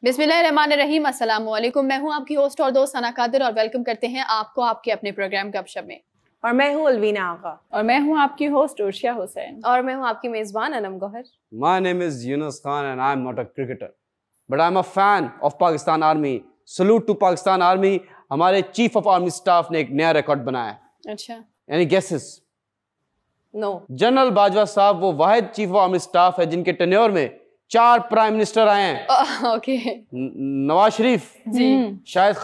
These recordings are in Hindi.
बिस्मिल्लाहिर्रहमानिर्रहीम, अस्सलाम वालेकुम। मैं हूं आपकी होस्ट और दोस्त सना कादिर और वेलकम करते हैं आपको आपके अपने प्रोग्राम गपशप में। और मैं हूं अलवीना आगा और मैं हूं आपकी होस्ट उर्शिया हुसैन और मैं हूं आपकी मेजबान Anam Gauhar. My name is Yunus Khan and I'm not a cricketer, but I'm a fan of Pakistan Army. Salute to Pakistan Army. हमारे चीफ ऑफ आर्मी स्टाफ ने एक नया रिकॉर्ड बनाया। अच्छा, यानी गेसेस? नो। जनरल बाजवा साहब वो वाहिद चीफ ऑफ आर्मी स्टाफ है जिनके टेन्योर में 4 प्राइम मिनिस्टर आए हैं। ओके नवाज शरीफ जी, शायद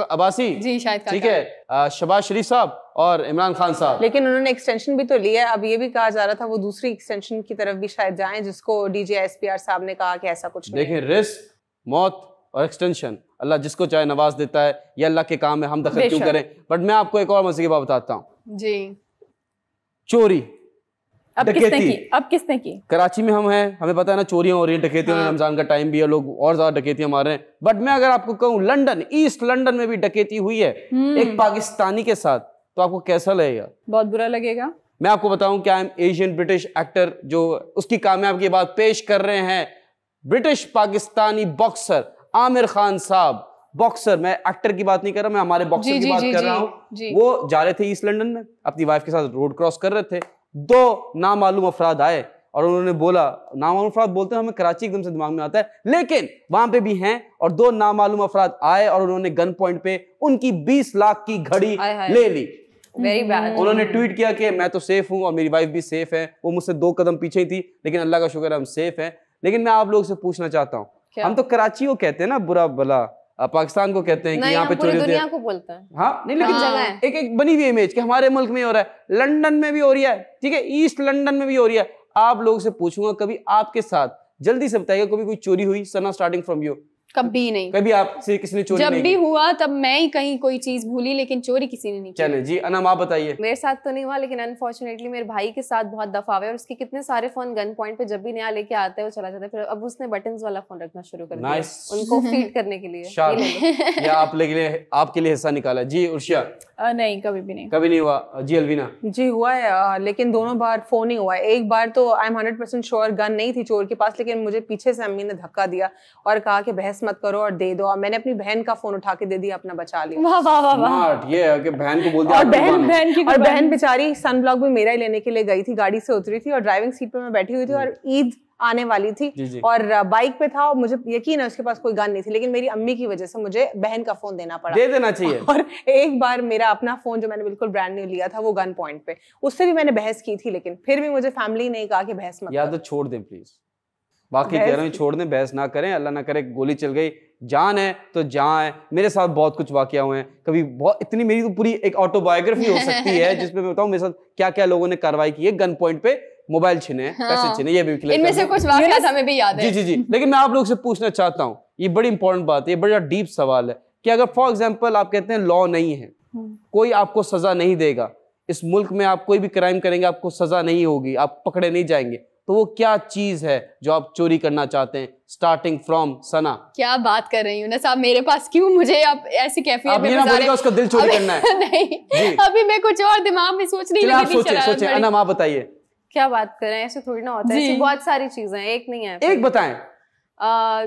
अब्बासी जी शायद ठीक है, शहबाज शरीफ साहब और इमरान खान साहब। लेकिन उन्होंने एक्सटेंशन भी तो लिया है। अब ये भी कहा जा रहा था वो दूसरी एक्सटेंशन की तरफ भी शायद जाएं, जिसको DGSPR साहब ने कहा कि ऐसा कुछ नहीं। देखें, रिस्क, मौत और एक्सटेंशन अल्लाह जिसको चाहे नवाज देता है, ये अल्लाह के काम है, हम दखल क्यों करें। बट मैं आपको एक और मजे की बात बताता हूँ जी। चोरी, अब किसने की? कराची में हम हैं, हमें पता है ना चोरियां हो रही हैं, डकैतियों में रमजान का टाइम भी है, लोग और ज्यादा डकैतियां मार रहे हैं। बट मैं अगर आपको कहूँ लंदन, ईस्ट लंदन में भी डकैती हुई है एक पाकिस्तानी के साथ, तो आपको कैसा लगेगा? बहुत बुरा लगेगा। मैं आपको बताऊं क्या, एशियन ब्रिटिश एक्टर जो उसकी कामयाबी के बाद पेश कर रहे हैं ब्रिटिश पाकिस्तानी बॉक्सर आमिर खान साहब। बॉक्सर, मैं एक्टर की बात नहीं कर रहा, मैं हमारे बॉक्सर की बात कर रहा हूँ। वो जा रहे थे ईस्ट लंदन में, अपनी वाइफ के साथ रोड क्रॉस कर रहे थे। 2 नामालूम अफराद आए और उन्होंने बोला, नामालूम अफराद बोलते हैं हमें कराची एकदम से दिमाग में आता है, लेकिन वहां पे भी हैं, और 2 नामालूम अफराद आए और उन्होंने गन पॉइंट पे उनकी 20 लाख की घड़ी ले ली। Very bad. उन्होंने ट्वीट किया कि मैं तो सेफ हूं और मेरी वाइफ भी सेफ है। वो मुझसे 2 कदम पीछे ही थी, लेकिन अल्लाह का शुक्र है हम सेफ हैं। लेकिन मैं आप लोग से पूछना चाहता हूँ, हम तो कराची को कहते हैं ना बुरा भला, पाकिस्तान को कहते हैं कि यहाँ पे चोरी दुनिया को बोलते हैं। हाँ नहीं, लेकिन एक बनी हुई इमेज कि हमारे मुल्क में हो रहा है, लंदन में भी हो रही है, ठीक है, ईस्ट लंदन में भी हो रही है। आप लोगों से पूछूंगा, कभी आपके साथ, जल्दी से बताइएगा, कभी कोई चोरी हुई? सना, स्टार्टिंग फ्रॉम यू। कभी नहीं। कभी आपसे किसी ने चोरी जब नहीं भी की? हुआ तब मैं ही कहीं कोई चीज भूली, लेकिन चोरी किसी ने नहीं की। चले जी, अनम आप बताइए। मेरे साथ तो नहीं हुआ, लेकिन अनफॉर्चुनेटली मेरे भाई के साथ बहुत दफा हुआ है। और उसके कितने सारे फोन गन पॉइंट पे जब भी नया लेके आता है वो चला जाता है। फिर अब उसने बटन्स वाला फोन रखना शुरू कर दिया उनको फीड करने के लिए। या आपके लिए हिस्सा निकाला जी। उर्शिया? नहीं, कभी भी नहीं। कभी नहीं हुआ जी। अलवीना? जी हुआ है, लेकिन दोनों बार फोन ही हुआ है। एक बार तो आई एम 100% श्योर गन नहीं थी चोर के पास, लेकिन मुझे पीछे से अम्मी ने धक्का दिया और कहा कि बहस मत करो और दे दो। मैंने अपनी बहन का फोन उठा के दे दिया, अपना बचा लिया। वाह वाह वाह वाह। ये है कि बहन को बोल दिया। और बहन बेचारी सन ब्लॉक भी मेरा ही लेने के लिए गई थी, गाड़ी से उतरी थी और ड्राइविंग सीट पे मैं बैठी हुई थी और ईद आने वाली थी और बाइक पे था और मुझे यकीन है उसके पास कोई गन नहीं थी, लेकिन मेरी अम्मी की वजह से मुझे बहन का फोन देना पड़ा। दे देना चाहिए। और एक बार मेरा अपना फोन जो मैंने बिल्कुल ब्रांड न्यू लिया था वो गन पॉइंट पे, उससे भी मैंने बहस की थी, लेकिन फिर भी मुझे फैमिली ने कहा कि बहस मत। या तो छोड़ दें प्लीज, बाकी कह रहा हूँ छोड़ दें, बहस ना करें। अल्लाह ना करे गोली चल गई, जान है तो जान है। मेरे साथ बहुत कुछ वाकया हुए हैं, कभी बहुत इतनी, मेरी तो पूरी एक ऑटोबायोग्राफी हो सकती है जिसमें मैं बताऊं मेरे साथ क्या क्या लोगों ने कार्रवाई की है। गन पॉइंट पे मोबाइल छिने, पैसे छिने, ये भी इनमें से कुछ वाकयात हमें भी याद है। जी जी जी। लेकिन मैं आप लोग से पूछना चाहता हूँ, ये बड़ी इंपॉर्टेंट बात है, ये बड़ा डीप सवाल है कि अगर फॉर एग्जाम्पल आप कहते हैं लॉ नहीं है, कोई आपको सजा नहीं देगा, इस मुल्क में आप कोई भी क्राइम करेंगे आपको सजा नहीं होगी, आप पकड़े नहीं जाएंगे, तो वो क्या चीज है जो आप चोरी करना चाहते हैं? स्टार्टिंग फ्रॉम सना। क्या बात कर रही हूँ ना साहब, मेरे पास क्यों मुझे आप ऐसी कैफियत में बता रहे हैं? उसका दिल चोरी करना है। नहीं, अभी मैं कुछ और दिमाग में सोच रही हूँ। सोचे। अनम आप बताइए। क्या बात कर रहे हैं, ऐसे थोड़ी ना होता है। ऐसी बहुत सारी चीजें हैं, एक नहीं है। एक बताएं।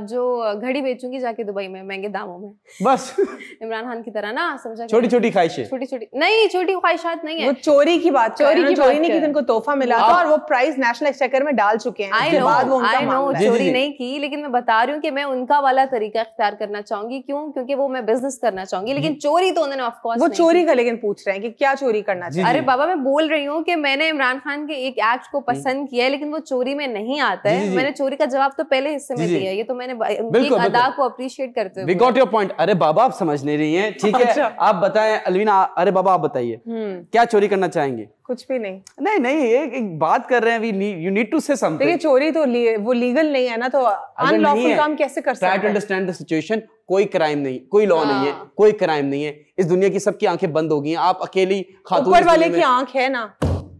जो घड़ी बेचूंगी जाके दुबई में महंगे दामों में, बस इमरान खान की तरह ना, समझा? छोटी छोटी ख्वाहिशें। छोटी नहीं, छोटी ख्वाहिशात नहीं है, वो चोरी की बात, चोरी नहीं की, जिनको तोहफा मिला था और वो प्राइस नेशनल एक्सचेकर में डाल चुके हैं। आई नो चोरी नहीं की, लेकिन मैं बता रही हूँ कि मैं उनका वाला तरीका इख्तियार करना चाहूंगी। क्यों? क्योंकि वो मैं बिजनेस करना चाहूंगी, लेकिन चोरी तो उन्होंने ऑफ कोर्स वो चोरी का, लेकिन पूछ रहे हैं कि क्या चोरी करना चाहिए। अरे बाबा, मैं बोल रही हूँ कि मैंने इमरान खान के एक एक्ट को पसंद किया है, लेकिन वो चोरी में नहीं आता है। मैंने चोरी का जवाब तो पहले हिस्से में दिया है, ये तो मैंने बिल्कुल अदा को अप्रिशिएट करते हुए। We got your point। अरे बाबा आप समझ नहीं रही हैं, ठीक है। आप बताएं अलवीना। अरे बाबा आप बताइए, क्या चोरी करना चाहेंगे? कुछ भी नहीं। नहीं, एक बात कर रहे हैं, you need to say something। देखिए चोरी तो वो लीगल नहीं है ना, तो अनलॉफुल काम कैसे कर सकते हैं? Try to understand the situation। कोई क्राइम नहीं, कोई लॉ नहीं है, कोई क्राइम नहीं है। इस दुनिया की सबकी आंखें बंद हो गई हैं, आप अकेली खातून ऊपर वाले की आंख है ना।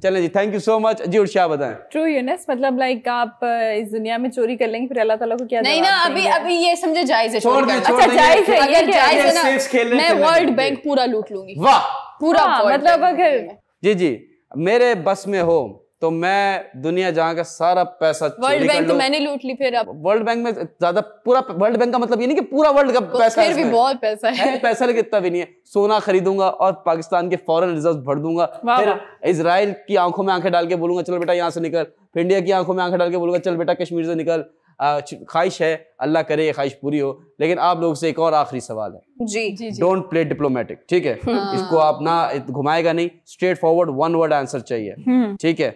चलें जी, थैंक यू सो मच जी। उर्शिया बताएं। ट्रू यूनस, मतलब लाइक आप इस दुनिया में चोरी कर लेंगे फिर अल्लाह ताला को क्या नहीं ना, अभी ये समझे जायज है। अच्छा जायज है, अगर जायज है ना, मैं वर्ल्ड बैंक पूरा लूट लूंगी। वाह, पूरा मतलब अगर जी मेरे बस में हो तो मैं दुनिया जहाँ का सारा पैसा वर्ल्ड बैंक तो मैंने लूट ली फिर। अब वर्ल्ड बैंक में ज्यादा, पूरा वर्ल्ड बैंक का मतलब ये नहीं कि पूरा वर्ल्ड का पैसा फिर भी बहुत पैसा है। पैसा लेकिन इतना भी नहीं है। सोना खरीदूंगा और पाकिस्तान के फॉरेन रिजर्व भर दूंगा, फिर इजराइल की आंखों में आंखें डाल के बोलूंगा चलो बेटा यहाँ से निकल, फिर इंडिया की आंखों में आंखें डाल के बोलूंगा चल बेटा कश्मीर से निकल। ख्वाहिश है, अल्लाह करे ये ख्वाहिश पूरी हो। लेकिन आप लोगों से एक और आखिरी सवाल है जी, डोंट प्ले डिप्लोमेटिक, ठीक है? इसको आप ना घुमाएगा नहीं, straight forward one word answer चाहिए, ठीक है?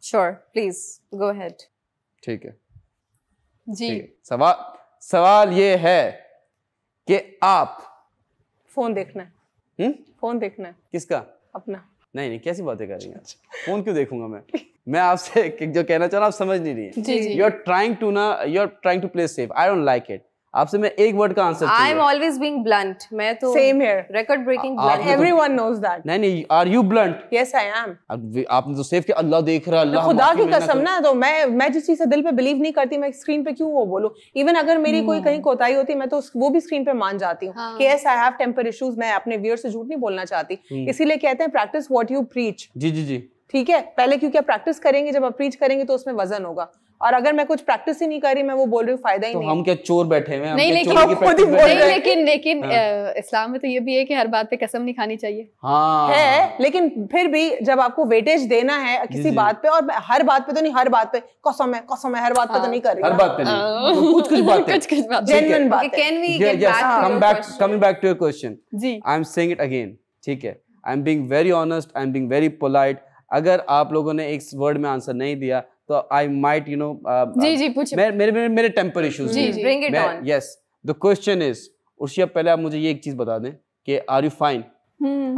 Sure, please go ahead. ठीक है जी। सवाल ये है कि आप फोन देखना है। फोन देखना है किसका? अपना। नहीं कैसी बातें कर रही हैं? फोन क्यों देखूंगा मैं आपसे जो कहना चाह रहा हूं आप समझ नहीं रही है। You are trying to play safe, I don't like it. आपसे मैं एक वर्ड का आंसर चाहिए। I am always being blunt. मैं तो same here, record breaking blunt. Everyone knows that. नहीं, are you blunt? Yes I am. आपने तो सेफ किया, अल्लाह देख रहा है, अल्लाह खुदा की कसम ना, तो मैं जिस चीज से दिल पे बिलीव नहीं करती मैं स्क्रीन पे क्यों वो बोलूं। इवन अगर मेरी कोई कहीं कोताही होती मैं तो वो भी स्क्रीन पे मान जाती हूँ कि yes I have temper issues. मैं अपने व्यूअर से झूठ नहीं बोलना चाहती, इसीलिए कहते हैं प्रैक्टिस व्हाट यू प्रीच। जी ठीक है, पहले क्योंकि आप प्रैक्टिस करेंगे, जब आप प्रीच करेंगे तो उसमें वजन होगा। और अगर मैं कुछ प्रैक्टिस ही नहीं कर रही, मैं वो बोल रही हूँ, फायदा ही तो नहीं। हम क्या चोर बैठे हुए हैं? नहीं लेकिन इस्लाम में तो ये भी है कि हर बात पे कसम नहीं खानी चाहिए। हाँ है, लेकिन फिर भी जब आपको वेटेज देना है किसी बात पे, और हर बात पे तो नहीं, हर बात पे कसम है हर बात पे तो नहीं कर रही, हर बात पे नहीं, कुछ बात जेन्युइन बात है। Can we get back coming back to your question? जी, I am saying it again, ठीक है? I am being very honest, I am being very polite. अगर आप लोगों ने एक वर्ड में आंसर नहीं दिया तो आई माइट जी पूछिए। मेरे temper issues, bring it on. Yes, the question is Urshia, पहले आप मुझे ये एक चीज बता दें कि are you fine?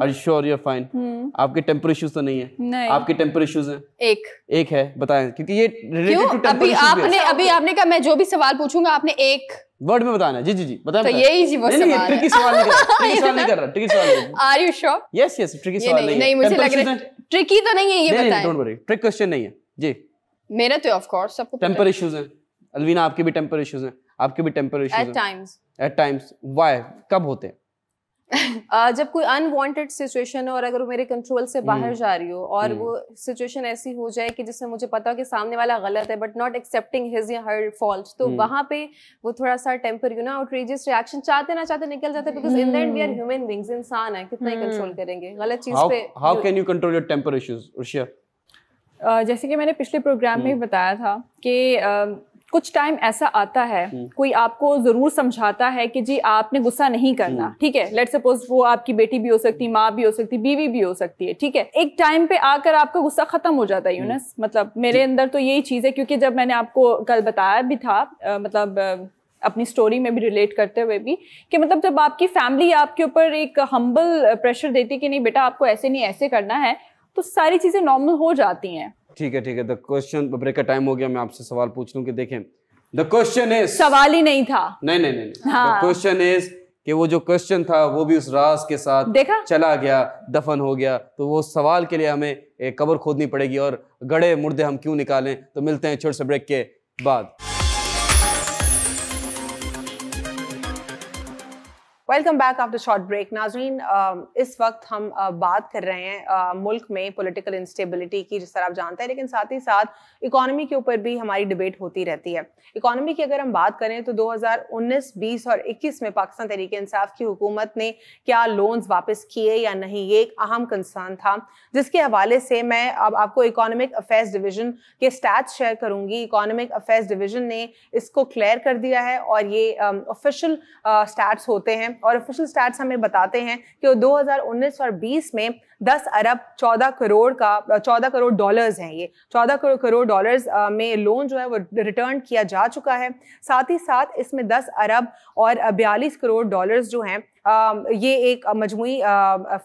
Are you sure you are fine? आपके टेम्पर इश्यूज तो नहीं है? नहीं। आपके टेम्पर इश्यूज हैं? एक है, बताएं, क्योंकि ये रिलेटेड टू टेम्पर इश्यूज। अभी आपने कहा मैं जो भी सवाल पूछूंगा आपने एक वर्ड में बताना है। जी बताएं। तो यही जी वो सवाल है। ट्रिकी सवाल नहीं कर रहा। Are you sure? Yes tricky सवाल नहीं, मुझे लग रहा है ट्रिकी तो नहीं है, ये बताएं। डोंट वरी, ट्रिक क्वेश्चन नहीं है जी। मेरा तो ऑफ कोर्स सबको टेम्पर इश्यूज हैं। अलवीना आपके भी टेम्पर इश्यूज हैं, आपके भी टेम्पर इश्यूज हैं एट टाइम्स। व्हाई? कब होते हैं? जब कोई अनवांटेड सिचुएशन हो और अगर वो मेरे कंट्रोल से बाहर जा रही हो और वो सिचुएशन ऐसी हो जाए कि जिससे मुझे पता हो कि सामने वाला गलत है बट नॉट एक्सेप्टिंग हिज या हर फॉल्ट, तो वहां पे वो थोड़ा सा टेम्पर आउटरेजियस रिएक्शन चाहते ना चाहते निकल जाता है। Because in the end we are human beings, इंसान है, कितना ही कंट्रोल करेंगे गलत चीज पे। How can you control your temper issues Urshia? जैसे कि मैंने पिछले प्रोग्राम में बताया था कि कुछ टाइम ऐसा आता है कोई आपको जरूर समझाता है कि जी आपने गुस्सा नहीं करना, ठीक है? लेट्स सपोज वो आपकी बेटी भी हो सकती, माँ भी हो सकती, बीवी भी हो सकती है, ठीक है? एक टाइम पे आकर आपका गुस्सा खत्म हो जाता है यूनस। मतलब मेरे अंदर तो यही चीज है, क्योंकि जब मैंने आपको कल बताया भी था मतलब अपनी स्टोरी में भी रिलेट करते हुए भी कि मतलब जब आपकी फैमिली आपके ऊपर एक हम्बल प्रेशर देती कि नहीं बेटा आपको ऐसे नहीं ऐसे करना है, तो सारी चीजें नॉर्मल हो जाती हैं। ठीक है। द क्वेश्चन, ब्रेक का टाइम हो गया, मैं आपसे सवाल पूछ लूं कि देखें, द क्वेश्चन इज, सवाल ही नहीं था। नहीं द क्वेश्चन इज कि वो जो क्वेश्चन था वो भी उस राज के साथ देखा चला गया, दफन हो गया, तो वो सवाल के लिए हमें एक कब्र खोदनी पड़ेगी और गड़े मुर्दे हम क्यों निकालें। तो मिलते हैं छोटे से ब्रेक के बाद। Welcome back after short break. नाजरीन, इस वक्त हम बात कर रहे हैं मुल्क में पॉलिटिकल इंस्टेबिलिटी की, जिस तरह आप जानते हैं, लेकिन साथ ही साथ इकोनॉमी के ऊपर भी हमारी डिबेट होती रहती है। इकोनॉमी की अगर हम बात करें तो 2019, 20 और 21 में पाकिस्तान तहरीक इंसाफ की हुकूमत ने क्या लोन्स वापस किए या नहीं, ये एक अहम कंसर्न था, जिसके हवाले से मैं अब आपको इकोनॉमिक अफेयर्स डिवीजन के स्टैट्स शेयर करूंगी। इकोनॉमिक अफेयर्स डिवीजन ने इसको क्लियर कर दिया है और ये ऑफिशियल स्टैट्स होते हैं और ऑफिशियल स्टैट्स हमें बताते हैं कि 2019 और 20 में 10 अरब 14 करोड़ डॉलर्स हैं। ये 14 करोड़ डॉलर्स में लोन जो है वो रिटर्न किया जा चुका है। साथ ही साथ इसमें 10 अरब और 42 करोड़ डॉलर्स जो हैं ये एक मजमुई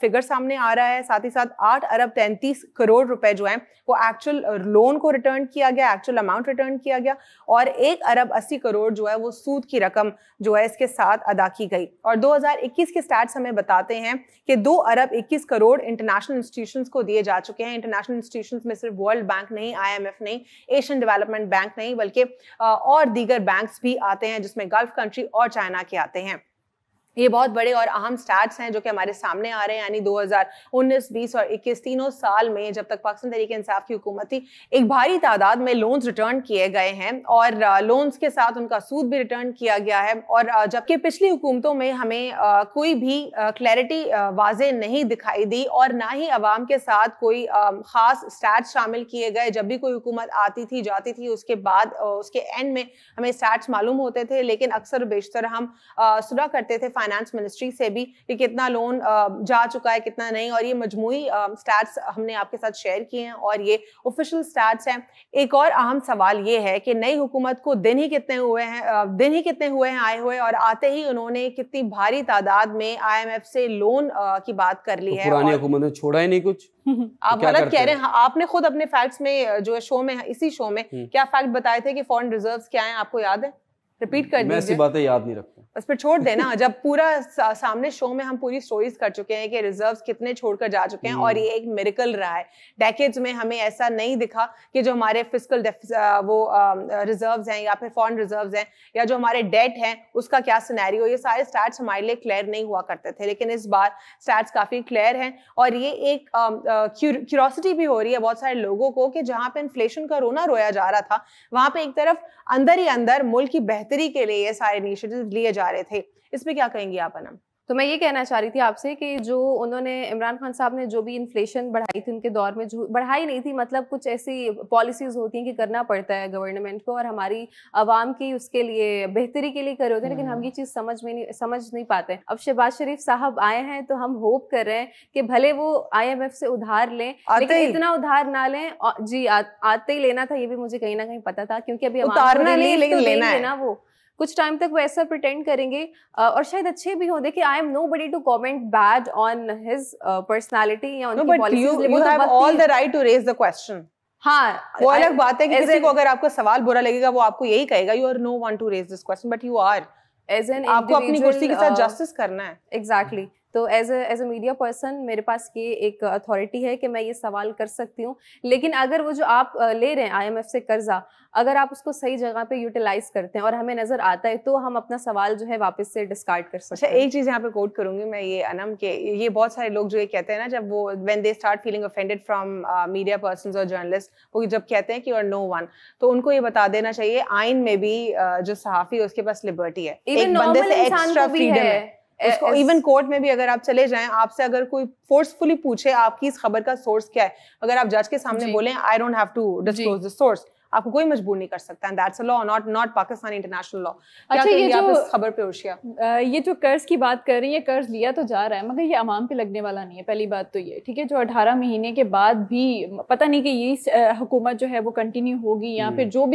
फिगर सामने आ रहा है। साथ ही साथ 8 अरब 33 करोड़ रुपए जो हैं वो एक्चुअल लोन को रिटर्न किया गया, एक्चुअल अमाउंट रिटर्न किया गया, और 1 अरब 80 करोड़ जो है वो सूद की रकम जो है इसके साथ अदा की गई। और 2021 के स्टैट्स हमें बताते हैं कि 2 अरब 21 करोड़ इंटरनेशनल इंस्टीट्यूशंस को दिए जा चुके हैं। इंटरनेशनल इंस्टीट्यूशंस में सिर्फ वर्ल्ड बैंक नहीं, IMF नहीं, एशियन डेवलपमेंट बैंक नहीं, बल्कि और दीगर बैंक्स भी आते हैं, जिसमें गल्फ कंट्री और चाइना के आते हैं। ये बहुत बड़े और अहम स्टैट्स हैं जो कि हमारे सामने आ रहे हैं, यानी 2019, 20 और 21 तीनों साल में जब तक पाकिस्तान तहरीक इंसाफ की हुकूमत थी, एक भारी तादाद में लोन्स रिटर्न किए गए हैं और लोन्स के साथ उनका सूद भी रिटर्न किया गया है। और जबकि पिछली हुकूमतों में हमें कोई भी क्लैरिटी वाज़े नहीं दिखाई दी और ना ही अवाम के साथ कोई ख़ास स्टैट्स शामिल किए गए। जब भी कोई हुकूमत आती थी जाती थी, उसके बाद उसके एंड में हमें स्टैट्स मालूम होते थे, लेकिन अक्सर बेशतर हम सुना करते थे फाइनेंस मिनिस्ट्री से भी कि कितना लोन जा चुका है कितना नहीं, और ये मजमूई स्टैट्स हमने आपके साथ शेयर किए हैं और ये ऑफिशियल स्टैट्स हैं। एक और अहम सवाल ये है कि नई हुकूमत को दिन ही कितने हुए हैं आए हुए, और आते ही उन्होंने कितनी भारी तादाद में IMF से लोन की बात कर ली है। पुरानी हुकूमत ने छोड़ा ही नहीं कुछ। आप गलत कह रहे हैं। आपने खुद अपने फैक्ट्स में जो शो में इसी शो में क्या फैक्ट बताए थे कि फॉरेन रिजर्व्स क्या हैं, आपको याद है? रिपीट कर दीजिए। मैं ऐसी बातें याद नहीं रखता। बस फिर छोड़ देना। जब पूरा सामने शो में हम पूरी स्टोरीज कर चुके हैं कि रिजर्व्स कितने छोड़कर जा चुके हैं और ये एक मिरेकल रहा है। डेकेड्स में हमें ऐसा नहीं दिखा कि जो हमारे फिस्कल रिजर्व्स हैं या फिर फॉरेन रिजर्व्स हैं या जो हमारे डेट हैं उसका क्या सिनेरियो, ये सारे स्टैट्स हमारे लिए क्लियर नहीं हुआ करते थे, लेकिन इस बार स्टैट्स काफी क्लियर हैं। और ये एक क्यूरियोसिटी भी हो रही है बहुत सारे लोगों को कि जहाँ पे इन्फ्लेशन का रोना रोया जा रहा था, वहां पे एक तरफ अंदर ही अंदर मुल्क की बेहतरी के लिए ये सारे इनिशिएटिव्स लिए जा रहे थे। इस पे क्या कहेंगी आप अनम? तो मैं ये कहना चाह रही थी आपसे कि जो उन्होंने इमरान खान साहब ने जो भी इन्फ्लेशन बढ़ाई थी उनके दौर में, जो बढ़ाई नहीं थी, मतलब कुछ ऐसी पॉलिसीज होती हैं कि करना पड़ता है गवर्नमेंट को और हमारी आवाम की उसके लिए बेहतरी के लिए करे होते हैं, लेकिन हम ये चीज़ समझ नहीं पाते। अब शहबाज शरीफ साहब आए हैं तो हम होप कर रहे हैं कि भले वो IMF से उधार लें, लेकिन इतना उधार ना लें। जी आते ही लेना था, ये भी मुझे कहीं ना कहीं पता था, क्योंकि अभी उतारना नहीं लेकिन लेना है ना। वो कुछ टाइम तक वो ऐसा प्रिटेंड करेंगे और शायद अच्छे भी हों। देखिए, I am nobody to comment bad on his personality या उनकी policies. You have all the right to raise the question. हाँ, वो अलग बात है कि किसी को अगर आपका सवाल बुरा लगेगा वो आपको यही कहेगा, you are no one to raise this question, but you are as an, आपको अपनी कुर्सी के साथ जस्टिस करना है। एग्जैक्टली। तो एज अ मीडिया पर्सन मेरे पास ये एक अथॉरिटी है कि मैं ये सवाल कर सकती हूँ, लेकिन अगर वो जो आप ले रहे हैं IMF से कर्जा, अगर आप उसको सही जगह पे यूटिलाइज करते हैं और हमें नजर आता है तो हम अपना सवाल जो है वापस से डिस्कार्ड कर सकते हैं। अच्छा, एक चीज यहाँ पे कोट करूंगी मैं ये अनम के, ये बहुत सारे लोग जो ये कहते हैं ना, जब वो when they start feeling offended from media persons और जर्नलिस्ट, वो जब कहते हैं कि यू आर नो वन, तो उनको ये बता देना चाहिए आइन में भी जो सहाफी है उसके पास लिबर्टी है, एक बंदे से एक्स्ट्रा फ्रीडम है। उसको इवन कोर्ट में भी अगर आप चले जाएं, आपसे अगर कोई फोर्सफुली पूछे आपकी इस खबर का सोर्स क्या है, अगर आप जज के सामने बोलें I don't have to disclose the source, आपको कोई मजबूर नहीं कर सकता, and that's a law, not Pakistani international law. अच्छा, ये जो आप इस खबर पे उर्शिया, ये जो कर्ज की बात कर रही है, कर्ज लिया तो जा रहा है मगर ये अवाम पे लगने वाला नहीं है। पहली बात तो ये, ठीक है, जो 18 महीने के बाद भी पता नहीं कि ये हुकूमत जो है वो कंटिन्यू होगी या फिर जो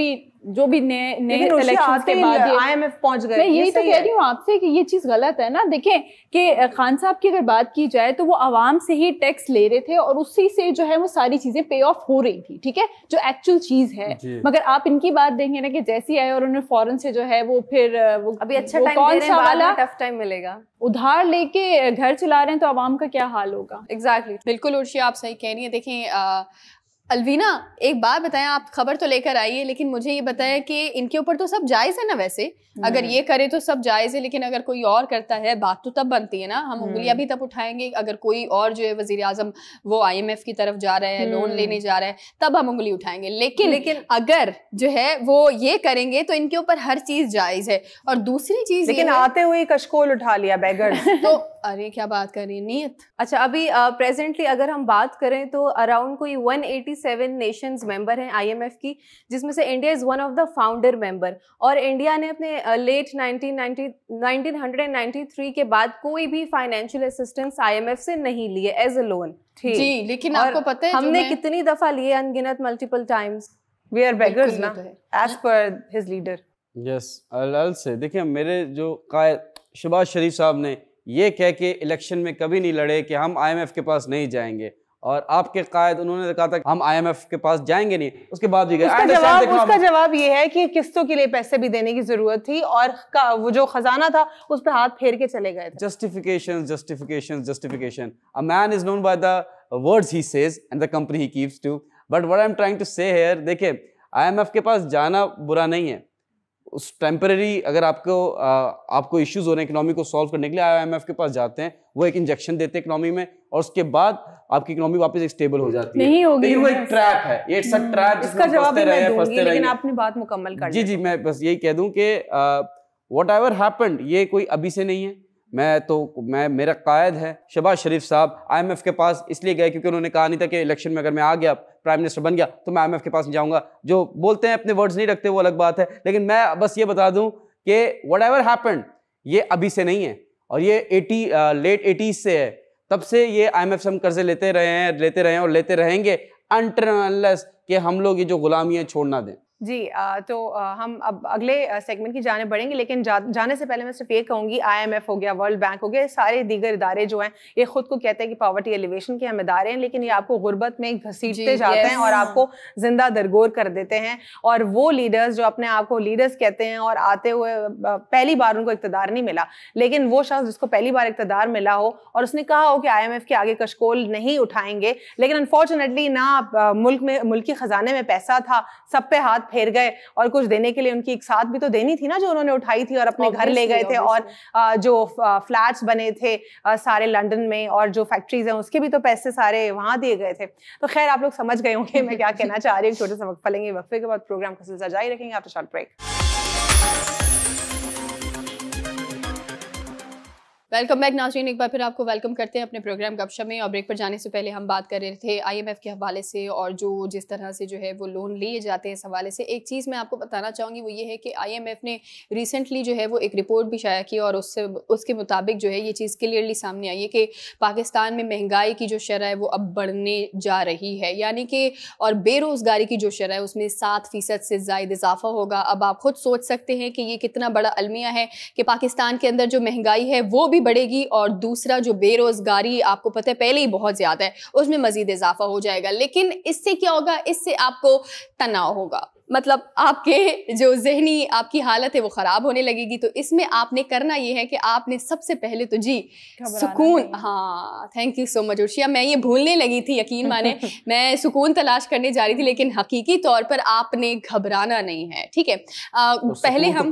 भी नए इलेक्शंस के बाद IMF पहुंच गए। मैं यही तो कह रही हूँ आपसे कि ये चीज गलत है ना। देखें कि खान साहब की अगर बात की जाए तो वो आवाम से ही टैक्स ले रहे थे और उसी से जो है वो सारी चीजें पे ऑफ हो रही थी, ठीक है, जो एक्चुअल चीज है। मगर आप इनकी बात देंगे ना कि जैसी आए और उन्हें फौरन से जो है वो फिर वो अभी अच्छा टाइम कौन सा वाला टफ टाइम मिलेगा, उधार लेके घर चला रहे हैं, तो आवाम का क्या हाल होगा। एग्जैक्टली, बिल्कुल उर्शिया, आप सही कह रही हैं। देखें अलवीना, एक बात बताएं, आप खबर तो लेकर आई है, लेकिन मुझे ये बताया कि इनके ऊपर तो सब जायज़ है ना। वैसे अगर ये करे तो सब जायज़ है, लेकिन अगर कोई और करता है बात तो तब बनती है ना। हम उंगलियां भी तब उठाएंगे अगर कोई और जो है वज़ीर आज़म वो IMF की तरफ जा रहा है, लोन लेने जा रहा है, तब हम उंगली उठाएंगे। लेकिन अगर जो है वो ये करेंगे तो इनके ऊपर हर चीज़ जायज़ है। और दूसरी चीज़, लेकिन आते हुए कशकोल उठा लिया बेगर्स तो अरे क्या बात कर रही है नीयत। अच्छा, अभी प्रेजेंटली अगर हम बात करें तो अराउंड कोई 187 नेशंस मेंबर हैं IMF की, जिसमें से India is one of the founder member. और इंडिया ने अपने लेट 1993 के बाद कोई भी फाइनेंशियल असिस्टेंस IMF से नहीं लिए एज अ लोन। जी, लेकिन आपको पता है हमने कितनी दफा लिए, अनगिनत, multiple times. We are beggars ना, as per his leader. Yes, अल से देखिए, मेरे जो कायद शहबाज शरीफ साहब ने ये कह के इलेक्शन में कभी नहीं लड़े कि हम IMF के पास नहीं जाएंगे, और आपके कायद उन्होंने कहा था हम IMF के पास जाएंगे नहीं, उसके बाद भी गए। उसका जवाब ये है कि किस्तों के लिए पैसे भी देने की जरूरत थी और वो जो खजाना था उस पर हाथ फेर के चले गए थे। Justification. A man is known by the words he says and the company he keeps to. But what I'm trying to say here, देखिए, IMF के पास जाना बुरा नहीं है, उस टेम्परेरी अगर आपको इश्यूज हो रहे हैं इकोनॉमी को सॉल्व करने के लिए IMF के पास जाते हैं, वो एक इंजेक्शन देते हैं इकोनॉमी में और उसके बाद आपकी इकोनॉमी वापस एक स्टेबल हो जाती है। नहीं होगी, लेकिन वो एक ट्रैप है, ये इट्स अ ट्रैप इसका जवाब मैं दूंगी, लेकिन आपने बात मुकम्मल कर दी। जी मैं बस यही कह दूं कि व्हाटएवर हैपेंड ये कोई अभी से नहीं है। मेरा कायद है शहबाज शरीफ साहब IMF के पास इसलिए गए क्योंकि उन्होंने कहा नहीं था कि इलेक्शन में अगर मैं आ गया, प्राइम मिनिस्टर बन गया तो मैं IMF के पास नहीं जाऊंगा। जो बोलते हैं अपने वर्ड्स नहीं रखते वो अलग बात है, लेकिन मैं बस ये बता दूं कि व्हाटएवर हैपेंड ये अभी से नहीं है और ये लेट 80s से है। तब से ये IMF से हम कर्जे लेते रहे हैं और लेते रहेंगे until and unless कि हम लोग ये जो गुलामी है छोड़ ना दें। जी तो हम अब अगले सेगमेंट की जाने बढ़ेंगे, लेकिन जाने से पहले मैं सिर्फ ये कहूँगी IMF हो गया, वर्ल्ड बैंक हो गया, सारे दीगर इदारे जो हैं ये खुद को कहते हैं कि पॉवर्टी एलिवेशन के हम इदारे हैं, लेकिन ये आपको गुर्बत में घसीटते जाते हैं और आपको जिंदा दरगोर कर देते हैं। और वो लीडर्स जो अपने आप को लीडर्स कहते हैं और आते हुए पहली बार उनको इक़्तिदार नहीं मिला, लेकिन वो शख्स जिसको पहली बार इक़्तिदार मिला हो और उसने कहा हो कि IMF के आगे कशकोल नहीं उठाएंगे, लेकिन अनफॉर्चुनेटली ना मुल्क के खजाने में पैसा था, सब पे हाथ फेर गए और कुछ देने के लिए उनकी एक साथ भी तो देनी थी ना जो उन्होंने उठाई थी और अपने घर ले गए थे। और जो फ्लैट्स बने थे सारे लंदन में और जो फैक्ट्रीज हैं उसके भी तो पैसे सारे वहां दिए गए थे। तो खैर आप लोग समझ गए होंगे मैं क्या कहना चाह रही हूँ। छोटे सा वक्फा लेंगे, वक्फे के बाद प्रोग्राम का सिलसिला जारी रखेंगे after short break. Welcome back नाज़रीन, एक बार फिर आपको वेलकम करते हैं अपने प्रोग्राम गपशप में। और ब्रेक पर जाने से पहले हम बात कर रहे थे IMF के हवाले से और जिस तरह से जो है वो लोन लिए जाते हैं इस हवाले से। एक चीज़ मैं आपको बताना चाहूँगी वो ये है कि IMF ने रिसेंटली जो है वो एक रिपोर्ट भी शाया की और उसके मुताबिक जो है ये चीज़ क्लियरली सामने आई है कि पाकिस्तान में महंगाई की जो शरह है वो अब बढ़ने जा रही है, यानी कि और बेरोज़गारी की जो शरह है उसमें 7% से ज़ायद इजाफा होगा। अब आप खुद सोच सकते हैं कि ये कितना बड़ा अलमिया है कि पाकिस्तान के अंदर जो महंगाई है वो भी बढ़ेगी और दूसरा जो बेरोजगारी आपको पता है पहले ही बहुत ज्यादा है उसमें मजीद इजाफा हो जाएगा। लेकिन इससे क्या होगा, इससे आपको तनाव होगा, मतलब आपके जो जहनी आपकी हालत है वो ख़राब होने लगेगी। तो इसमें आपने करना ये है कि आपने सबसे पहले तो जी सुकून, हाँ थैंक यू सो मच उर्शिया, मैं ये भूलने लगी थी, यकीन माने मैं सुकून तलाश करने जा रही थी, लेकिन हकीकी तौर पर आपने घबराना नहीं है, ठीक है। पहले हम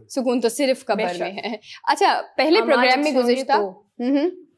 सुकून तो सिर्फ कब्र में है। अच्छा, पहले प्रोग्राम में गुज़िश्ता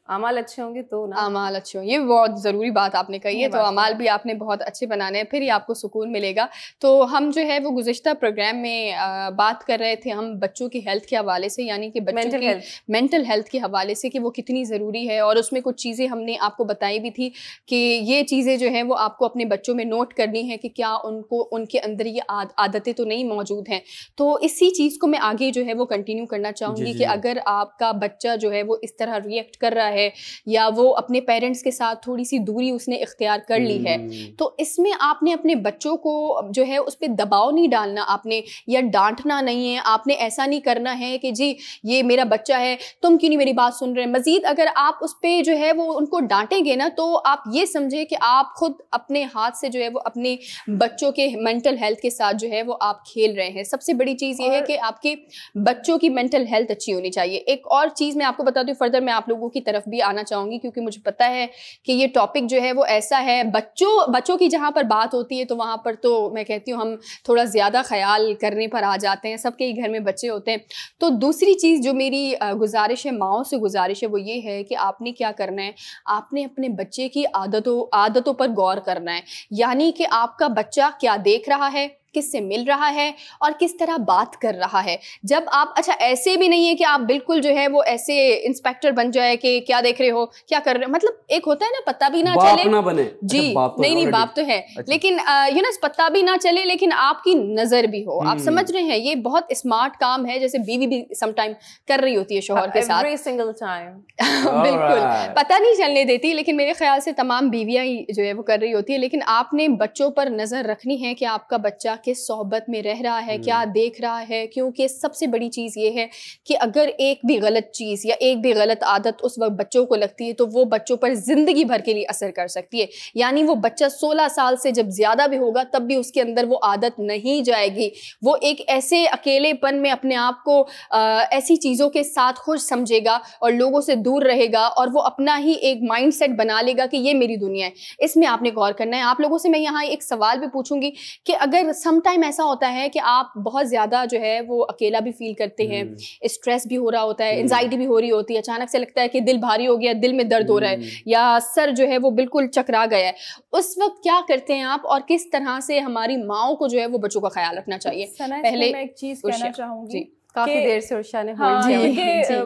अमाल अच्छे होंगे तो ना, अमाल अच्छे होंगे, ये बहुत ज़रूरी बात आपने कही है। तो अमाल भी आपने बहुत अच्छे बनाने हैं, फिर ही आपको सुकून मिलेगा। तो हम जो है वो गुज़िश्ता प्रोग्राम में बात कर रहे थे हम बच्चों की हेल्थ के हवाले से, यानी कि बच्चों की मेंटल हेल्थ के हवाले से कि वो कितनी ज़रूरी है। और उसमें कुछ चीज़ें हमने आपको बताई भी थी कि ये चीज़ें जो हैं वो आपको अपने बच्चों में नोट करनी है कि क्या उनके अंदर ये आदतें तो नहीं मौजूद हैं। तो इसी चीज़ को मैं आगे जो है वो कंटिन्यू करना चाहूँगी कि अगर आपका बच्चा जो है वो इस तरह रिएक्ट कर रहा है या वो अपने पेरेंट्स के साथ थोड़ी सी दूरी उसने इख्तियार कर ली है, तो इसमें आपने अपने बच्चों को जो है उस पर दबाव नहीं डालना आपने, या डांटना नहीं है आपने। ऐसा नहीं करना है कि जी ये मेरा बच्चा है तुम क्यों नहीं मेरी बात सुन रहे हैं। मजीद अगर आप उस पर जो है वो उनको डांटेंगे ना तो आप ये समझे कि आप खुद अपने हाथ से जो है वो अपने बच्चों के मेंटल हेल्थ के साथ जो है वो आप खेल रहे हैं। सबसे बड़ी चीज़ ये है कि आपके बच्चों की मेंटल हेल्थ अच्छी होनी चाहिए। एक और चीज़ मैं आपको बता दूं, फर्दर मैं आप लोगों की तरफ भी आना चाहूंगी क्योंकि मुझे पता है कि ये टॉपिक जो है वो ऐसा है, बच्चों की जहां पर बात होती है तो वहां पर तो मैं कहती हूँ हम थोड़ा ज्यादा ख्याल करने पर आ जाते हैं, सबके ही घर में बच्चे होते हैं। तो दूसरी चीज जो मेरी गुजारिश है, माओं से गुजारिश है, वो ये है कि आपने क्या करना है, आपने अपने बच्चे की आदतों पर गौर करना है। यानी कि आपका बच्चा क्या देख रहा है, किससे मिल रहा है और किस तरह बात कर रहा है। जब आप, अच्छा ऐसे भी नहीं है कि आप बिल्कुल जो है वो ऐसे इंस्पेक्टर बन जाए कि क्या देख रहे हो क्या कर रहे हो, मतलब एक होता है ना पता भी ना चले ना बने। जी तो नहीं बाप तो है, लेकिन यू नो पता भी ना चले लेकिन आपकी नजर भी हो। आप समझ रहे हैं, ये बहुत स्मार्ट काम है, जैसे बीवी भी समटाइम कर रही होती है शोहर के साथ एवरी सिंगल टाइम बिल्कुल पता नहीं चलने देती, लेकिन मेरे ख्याल से तमाम बीवियां ही जो है वो कर रही होती है। लेकिन आपने बच्चों पर नजर रखनी है कि आपका बच्चा किस सोहबत में रह रहा है, क्या देख रहा है, क्योंकि सबसे बड़ी चीज़ ये है कि अगर एक भी गलत चीज़ या एक भी गलत आदत उस वक्त बच्चों को लगती है तो वो बच्चों पर ज़िंदगी भर के लिए असर कर सकती है। यानी वो बच्चा 16 साल से जब ज़्यादा भी होगा तब भी उसके अंदर वो आदत नहीं जाएगी। वो एक ऐसे अकेलेपन में अपने आप को ऐसी चीज़ों के साथ खुश समझेगा और लोगों से दूर रहेगा और वो अपना ही एक माइंड सेट बना लेगा कि ये मेरी दुनिया है। इसमें आपने गौर करना है। आप लोगों से मैं यहाँ एक सवाल भी पूछूंगी कि अगर सम टाइम ऐसा होता है कि आप बहुत ज़्यादा जो है वो अकेला भी फील करते हैं, स्ट्रेस भी हो रहा होता है, एंजाइटी भी हो रही होती है, अचानक से लगता है कि दिल भारी हो गया, दिल में दर्द हो रहा है या सर जो है वो बिल्कुल चकरा गया है। उस वक्त क्या करते हैं आप और किस तरह से हमारी माओं को जो है वो बच्चों का ख्याल रखना चाहिए? पहले मैं एक चीज़ कहना चाहूँगी, काफी देर से उर्षा ने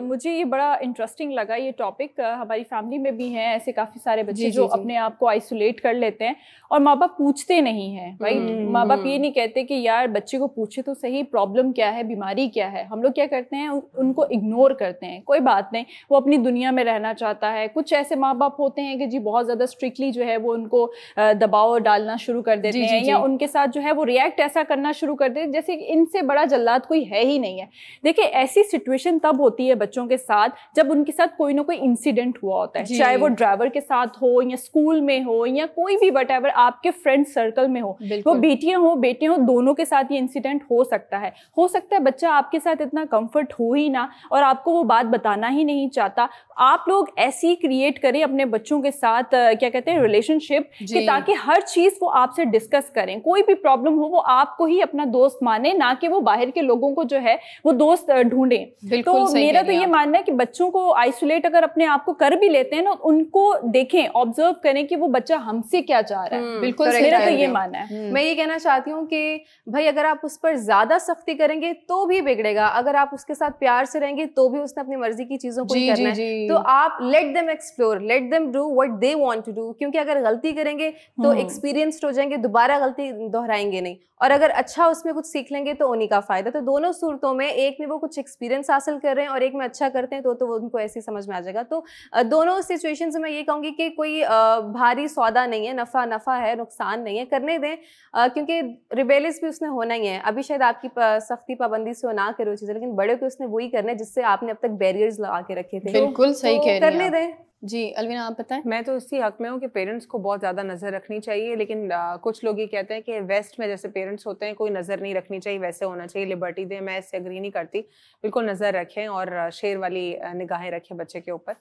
मुझे ये बड़ा इंटरेस्टिंग लगा ये टॉपिक। हमारी फैमिली में भी हैं ऐसे काफ़ी सारे बच्चे जो अपने आप को आइसोलेट कर लेते हैं और माँ बाप पूछते नहीं हैं, राइट? माँ बाप ये नहीं कहते कि यार बच्चे को पूछे तो सही प्रॉब्लम क्या है, बीमारी क्या है। हम लोग क्या करते हैं, उनको इग्नोर करते हैं, कोई बात नहीं, वो अपनी दुनिया में रहना चाहता है। कुछ ऐसे माँ बाप होते हैं कि जी बहुत ज़्यादा स्ट्रिक्टली जो है वो उनको दबाव डालना शुरू कर देते हैं या उनके साथ जो है वो रिएक्ट ऐसा करना शुरू कर देते हैं जैसे इनसे बड़ा जल्लाद कोई है ही नहीं है। देखिए ऐसी सिचुएशन तब होती है बच्चों के साथ जब उनके साथ कोई ना कोई इंसिडेंट हुआ होता है, चाहे वो ड्राइवर के साथ हो या स्कूल में हो या कोई भी व्हाटएवर आपके फ्रेंड सर्कल में हो, वो बेटियां हो बेटे हो, दोनों के साथ ये इंसिडेंट हो सकता है। बच्चा आपके साथ इतना कंफर्ट हो ही ना और आपको वो बात बताना ही नहीं चाहता। आप लोग ऐसी क्रिएट करें अपने बच्चों के साथ क्या कहते हैं रिलेशनशिप, कि ताकि हर चीज को आपसे डिस्कस करें, कोई भी प्रॉब्लम हो वो आपको ही अपना दोस्त माने, ना कि वो बाहर के लोगों को जो है वो दोस्त ढूंढें। तो मेरा तो ये मानना है कि बच्चों को आइसोलेट अगर अपने आप को कर भी लेते हैं ना, उनको देखें, ऑब्जर्व करें कि वो बच्चा हमसे क्या चाह रहा है। बिल्कुल मेरा तो ये मानना है। मैं ये कहना चाहती हूँ कि भाई अगर आप उस पर ज्यादा सख्ती करेंगे तो भी बिगड़ेगा, अगर आप उसके साथ प्यार से रहेंगे तो भी उसने अपनी मर्जी की चीजों को ही करना है। तो आप let them explore, let them do what they want to do, क्योंकि अगर गलती करेंगे तो एक्सपीरियंस्ड हो जाएंगे, दोबारा गलती दोहराएंगे नहीं, और अगर अच्छा उसमें कुछ सीख लेंगे तो उन्हीं का फायदा। तो दोनों सूरतों में, एक में वो कुछ एक्सपीरियंस हासिल कर रहे हैं और एक में अच्छा करते हैं तो वो उनको ऐसे समझ में आ जाएगा। तो दोनों सिचुएशन से मैं ये कहूँगी कि कोई भारी सौदा नहीं है, नफ़ा है, नुकसान नहीं है, करने दें, क्योंकि रिबेलियस भी उसने होना ही है। अभी शायद आपकी सख्ती पाबंदी से वो ना करे वो चीज़ें, लेकिन बड़े को उसने वही करना है जिससे आपने अब तक बैरियर्स लगा के रखे थे। बिल्कुल सही कह रही हैं, करने दें। जी अलविना आप बताएं। मैं तो इसी हक में हूँ कि पेरेंट्स को बहुत ज़्यादा नज़र रखनी चाहिए, लेकिन कुछ लोग ये कहते हैं कि वेस्ट में जैसे पेरेंट्स होते हैं कोई नज़र नहीं रखनी चाहिए, वैसे होना चाहिए, लिबर्टी दें। मैं इससे एग्री नहीं करती, बिल्कुल नज़र रखें और शेर वाली निगाहें रखें बच्चे के ऊपर।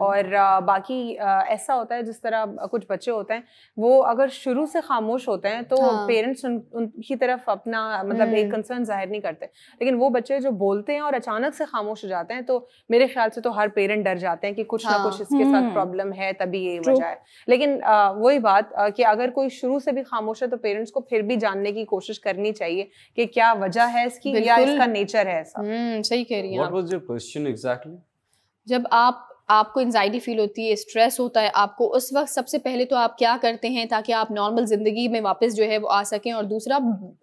और बाकी ऐसा होता है जिस तरह कुछ बच्चे होते हैं वो अगर शुरू से खामोश होते हैं तो पेरेंट्स उनकी तरफ अपना मतलब एक कंसर्न जाहिर नहीं करते, लेकिन वो बच्चे जो बोलते हैं और अचानक से खामोश हो जाते हैं तो मेरे ख्याल से तो हर पेरेंट डर जाते हैं कि कुछ ना कुछ इसके साथ प्रॉब्लम है, तभी ये वजह है। लेकिन वही बात कि अगर कोई शुरू से भी खामोश है तो पेरेंट्स को फिर भी जानने की कोशिश करनी चाहिए कि क्या वजह है इसकी या इसका नेचर है ऐसा। सही कह रही हैं। What was your question exactly? जब आपको एंजाइटी फील होती है, स्ट्रेस होता है आपको, उस वक्त सबसे पहले तो आप क्या करते हैं ताकि आप नॉर्मल ज़िंदगी में वापस जो है वो आ सकें, और दूसरा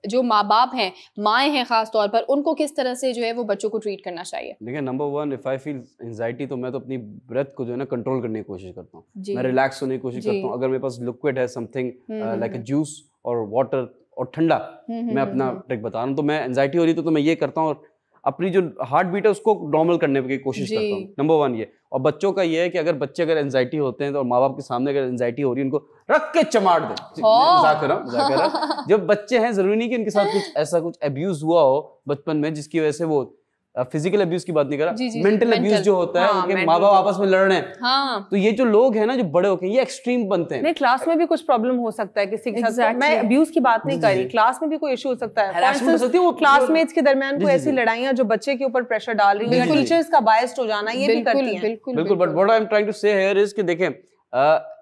जो माँ बाप हैं, माएँ हैं ख़ास तौर पर, उनको किस तरह से जो है वो बच्चों को ट्रीट करना चाहिए? देखिए number 1, if I feel anxiety तो मैं तो अपनी ब्रेथ को जो है ना कंट्रोल करने की कोशिश करता हूँ, मैं रिलैक्स होने की कोशिश करता हूँ। अगर मेरे पास लिक्विड है, समथिंग लाइक अ जूस और वाटर और ठंडा, मैं अपना ट्रिक बता रहा हूँ, तो मैं एंजाइटी हो रही तो मैं ये करता हूँ और अपनी जो हार्ट बीट है उसको नॉर्मल करने की कोशिश करता हूँ। नंबर 1 ये। और बच्चों का ये है कि अगर एंजाइटी होते हैं तो माँ बाप के सामने अगर एंजाइटी हो रही है उनको रख के चमाड़ दें। मजाक कर रहा हूँ। जब बच्चे हैं जरूरी नहीं कि उनके साथ कुछ ऐसा कुछ अब्यूज हुआ हो बचपन में जिसकी वजह से वो फिजिकल अब्यूज की बात नहीं कर रहा, मेंटल अब्यूज जो होता है, उनके माँ बाप आपस में लड़ रहे हैं, तो ये जो लोग हैं ना जो बड़े होके ये एक्सट्रीम बनते हैं। नहीं, क्लास में भी कुछ प्रॉब्लम हो सकता है किसी के साथ। मैं अब्यूज की बात नहीं कर रही, क्लास में भी कोई इशू हो सकता है। वो क्लासमेट्स के दरमियान कोई ऐसी लड़ाइयाँ जो बच्चे के ऊपर प्रेशर डाल रही है, टीचर्स का बायस्ड हो जाना, ये भी करती हैं। बिल्कुल। But what I am trying to say here is कि देखें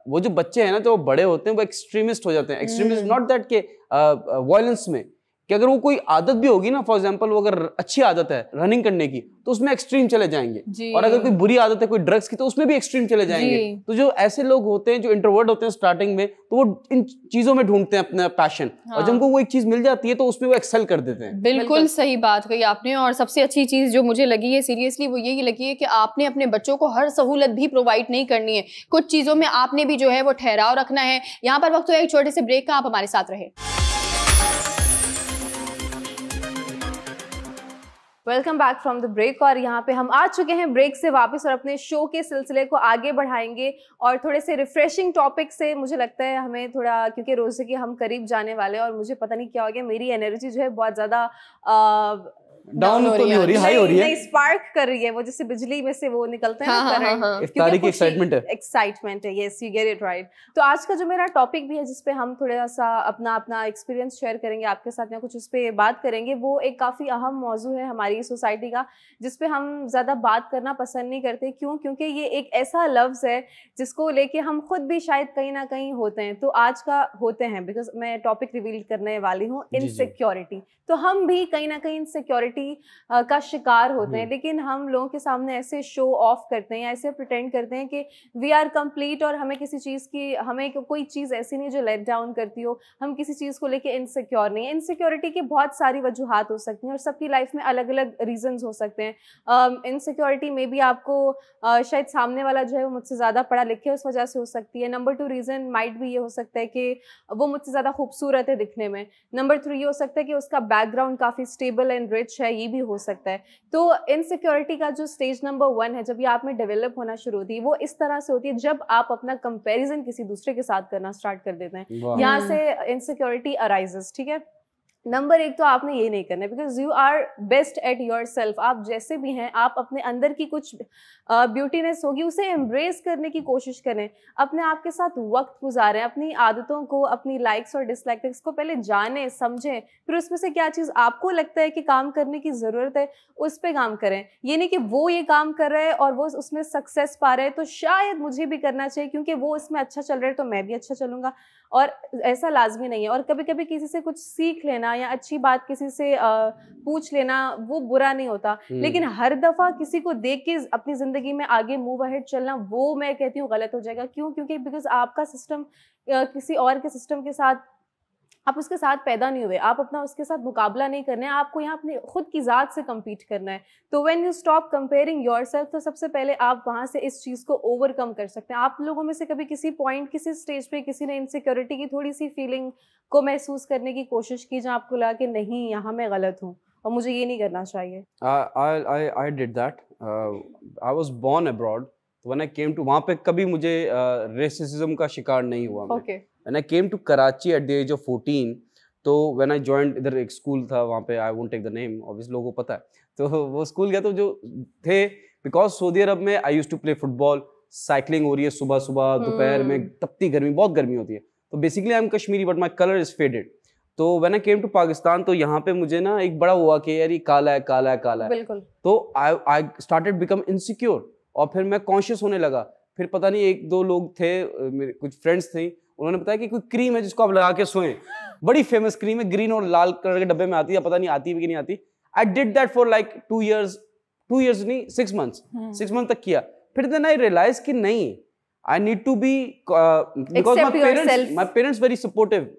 वो जो बच्चे हैं ना जो बड़े होते हैं वो एक्सट्रीमिस्ट हो जाते हैं। एक्सट्रीमिस्ट नॉट दैट के वायलेंस में, कि अगर वो कोई आदत भी होगी ना, फॉर एग्जांपल वो अगर अच्छी आदत है रनिंग करने की तो उसमें एक्सट्रीम चले जाएंगे, और अगर कोई बुरी आदत है कोई ड्रग्स की तो उसमें भी एक्सट्रीम चले जाएंगे। तो जो ऐसे लोग होते हैं जो इंट्रोवर्ट होते हैं स्टार्टिंग में, तो वो इन चीजों में ढूंढते हैं अपना पैशन, और जब उनको वो एक चीज मिल जाती है तो उसमें वो एक्सेल कर देते हैं। बिल्कुल सही बात कही आपने। और सबसे अच्छी चीज जो मुझे लगी है सीरियसली वो यही लगी है कि आपने अपने बच्चों को हर सहूलत भी प्रोवाइड नहीं करनी है, कुछ चीजों में आपने भी जो है वो ठहराव रखना है। यहाँ पर वक्त तो एक छोटे से ब्रेक का, आप हमारे साथ रहे। Welcome back from the break. और यहाँ पे हम आ चुके हैं ब्रेक से वापस और अपने शो के सिलसिले को आगे बढ़ाएंगे और थोड़े से रिफ्रेशिंग टॉपिक से मुझे लगता है हमें थोड़ा, क्योंकि रोज़े के हम करीब जाने वाले हैं और मुझे पता नहीं क्या हो गया, मेरी एनर्जी जो है बहुत ज़्यादा डाउन तो नहीं हो रही, हाई हो रही है। नहीं, स्पार्क कर रही है वो, जैसे बिजली में से वो निकलता है ना करंट। इफ्तारी की एक्साइटमेंट है, एक्साइटमेंट है, yes you get it right. तो आज का जो मेरा टॉपिक भी है जिसपे हम थोड़ा सा अपना एक्सपीरियंस शेयर करेंगे आपके साथ, या कुछ उस पर बात करेंगे, वो एक काफ़ी अहम मौजू है हमारी सोसाइटी का, जिसपे हम ज़्यादा बात करना पसंद नहीं करते। क्यों? क्योंकि ये एक ऐसा लफ्ज़ है जिसको लेके हम खुद भी शायद कहीं ना कहीं होते हैं। तो आज का होते हैं, बिकॉज मैं टॉपिक रिवील करने वाली हूँ इनसिक्योरिटी। तो हम भी कहीं ना कहीं इनसिक्योरिटी का शिकार होते हैं, लेकिन हम लोगों के सामने ऐसे शो ऑफ करते हैं या ऐसे प्रिटेंड करते हैं कि वी आर कंप्लीट, और हमें किसी चीज़ की, हमें कोई चीज़ ऐसी नहीं जो लेट डाउन करती हो, हम किसी चीज़ को लेके इनसिक्योर नहीं है। इनसिक्योरिटी की बहुत सारी वजूहात हो सकती हैं और सबकी लाइफ में अलग अलग रीजंस हो सकते हैं। इनसिक्योरिटी में भी आपको शायद सामने वाला जो है वो मुझसे ज़्यादा पढ़ा लिखे उस वजह से हो सकती है। नंबर 2 रीज़न माइट भी ये हो सकता है कि वो मुझसे ज़्यादा खूबसूरत है दिखने में। नंबर 3 ये हो सकता है कि उसका बैकग्राउंड काफ़ी स्टेबल एंड रिच है, ये भी हो सकता है। तो इनसिक्योरिटी का जो स्टेज नंबर 1 है, जब ये आप में डेवलप होना शुरू होती है, वो इस तरह से होती है जब आप अपना कंपैरिजन किसी दूसरे के साथ करना स्टार्ट कर देते हैं, यहाँ से इनसिक्योरिटी अराइजेस। ठीक है, नंबर 1 तो आपने ये नहीं करना है, because you are best at your self. आप जैसे भी हैं, आप अपने अंदर की कुछ ब्यूटीनेस होगी उसे एम्ब्रेस करने की कोशिश करें, अपने आप के साथ वक्त गुजारें, अपनी आदतों को, अपनी लाइक्स और डिसलाइक्स को पहले जानें समझें, फिर उसमें से क्या चीज़ आपको लगता है कि काम करने की ज़रूरत है उस पर काम करें। ये नहीं कि वो ये काम कर रहा है और वो उसमें सक्सेस पा रहा है तो शायद मुझे भी करना चाहिए, क्योंकि वो इसमें अच्छा चल रहा है तो मैं भी अच्छा चलूँगा, और ऐसा लाजमी नहीं है। और कभी कभी किसी से कुछ सीख लेना या अच्छी बात किसी से पूछ लेना वो बुरा नहीं होता, लेकिन हर दफ़ा किसी को देख के अपनी ज़िंदगी में आगे मूव अहेड चलना, वो मैं कहती हूँ गलत हो जाएगा। क्यों? क्योंकि बिकॉज आपका सिस्टम किसी और के सिस्टम के साथ, आप उसके साथ पैदा नहीं हुए, आप अपना उसके साथ मुकाबला नहीं करना है, आपको यहाँ अपने खुद की ज़ात से कम्पीट करना है। तो when you stop comparing yourself, तो सबसे पहले आप वहाँ से इस चीज़ को ओवरकम कर सकते हैं। आप लोगों में से कभी किसी पॉइंट, किसी स्टेज पे किसी ने इनसिक्योरिटी की थोड़ी सी फीलिंग को महसूस करने की कोशिश की जहाँ आपको लगा कि नहीं, यहाँ मैं गलत हूँ और मुझे ये नहीं करना चाहिए? I did that. I was born abroad. When I came to, वहाँ पे कभी मुझे रेसिज्म का शिकार नहीं हुआ मैं। Okay. When I came to Karachi at the age of 14, तो when I joined, इधर एक स्कूल था वहाँ पे, I won't take the name, obviously लोगों को पता है, तो वो स्कूल गया तो जो थे, बिकॉज सऊदी अरब में I used to play football, cycling हो रही है सुबह सुबह, दोपहर में तपती गर्मी, बहुत गर्मी होती है, तो basically I am Kashmiri but my colour is faded. तो when I came to Pakistan, तो यहाँ पे मुझे ना एक बड़ा हुआ कि यार ये काला है काला है काला है, बिल्कुल। तो आई स्टार्टेड बिकम इनसिक्योर, और फिर मैं कॉन्शियस होने लगा। फिर पता नहीं 1-2 लोग थे, मेरे कुछ फ्रेंड्स थे, उन्होंने बताया कि कोई क्रीम है जिसको आप लगा के सोएं, बड़ी फेमस क्रीम है, ग्रीन और लाल कलर के डब्बे में आती है, पता नहीं आती है कि नहीं आती। I did that for like 2 years नहीं 6 months, 6 months तक किया। फिर देन आई रियलाइज कि नहीं, I need to be, because my parents very supportive.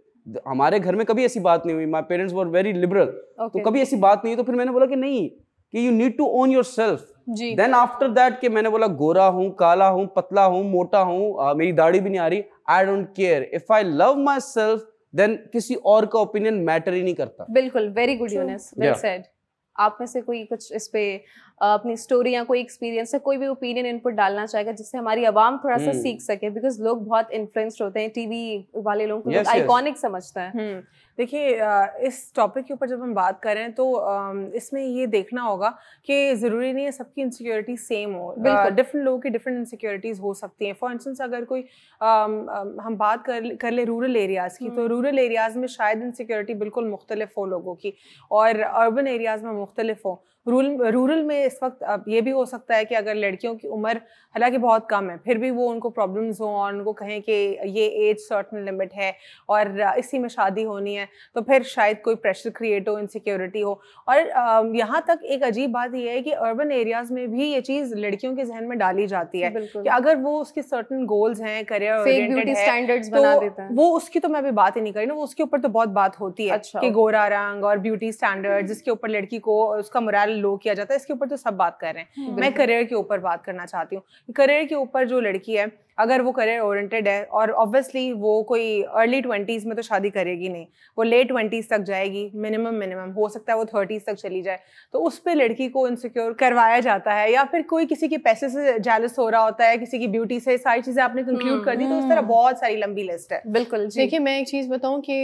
हमारे घर में कभी ऐसी बात नहीं हुई, my parents were very liberal, तो कभी ऐसी बात नहीं है। तो फिर मैंने बोला कि नहीं, कि you need to own your self. Then after that कि मैंने बोला गोरा हूँ, काला हूँ, पतला हूँ, मोटा हूँ, मेरी दाढ़ी भी नहीं आ रही, I don't care, if I love my self then किसी और का ओपिनियन मैटर ही नहीं करता। बिल्कुल, very good Younis, well said. आप में से कोई कुछ इस पे अपनी स्टोरी या कोई एक्सपीरियंस है, कोई भी ओपिनियन इनपुट डालना चाहेगा जिससे हमारी आवाम थोड़ा सा सीख सके, बिकॉज लोग बहुत इन्फ्लुएंस्ड होते हैं, टीवी वाले लोगों को आइकॉनिक समझता है। देखिए, इस टॉपिक के ऊपर जब हम बात कर रहे हैं तो इसमें ये देखना होगा कि ज़रूरी नहीं है सबकी इनसिक्योरिटी सेम हो, डिफरेंट लोगों की डिफरेंट इनसिक्योरिटीज़ हो सकती हैं। फॉर इंस्टेंस अगर कोई हम बात कर ले रूरल एरियाज़ की, तो रूरल एरियाज़ में शायद इनसिक्योरिटी बिल्कुल मुख्तलिफ हो लोगों की, और अर्बन एरियाज़ में मुख्तलिफ हो। रूरल में इस वक्त ये भी हो सकता है कि अगर लड़कियों की उम्र हालांकि बहुत कम है, फिर भी वो उनको प्रॉब्लम्स हों और उनको कहें कि ये एज सर्टन लिमिट है और इसी में शादी होनी है, तो फिर शायद कोई प्रेशर क्रिएट हो, इनसिक्योरिटी हो। और यहाँ तक एक अजीब बात ये है कि अर्बन एरियाज़ में भी ये चीज़ लड़कियों के जहन में डाली जाती है कि अगर वो उसके सर्टन गोल्स हैं, करियर ओरिएंटेड है, तो वो उसकी तो मैं अभी बात ही नहीं करी ना, वो उसके ऊपर तो बहुत बात होती है कि गोरा रंग और ब्यूटी स्टैंडर्ड जिसके ऊपर लड़की को उसका मोरल लो किया जाता है, इसके ऊपर तो सब बात कर रहे हैं। मैं करियर के ऊपर बात करना चाहती हूँ। करियर के ऊपर जो लड़की है, अगर वो करियर ओरिएंटेड है और ऑब्वियसली वो कोई अर्ली 20s में तो शादी करेगी नहीं, वो लेट 20s तक जाएगी, मिनिमम हो सकता है वो 30s तक चली जाए, तो उस पे लड़की को इनसिक्योर करवाया जाता है, या फिर कोई किसी के पैसे से जेलस हो रहा होता है, किसी की ब्यूटी से, सारी चीजें आपने कंक्लूड कर दी, तो उस तरह बहुत सारी लंबी लिस्ट है। बिल्कुल। देखिए, मैं एक चीज बताऊं कि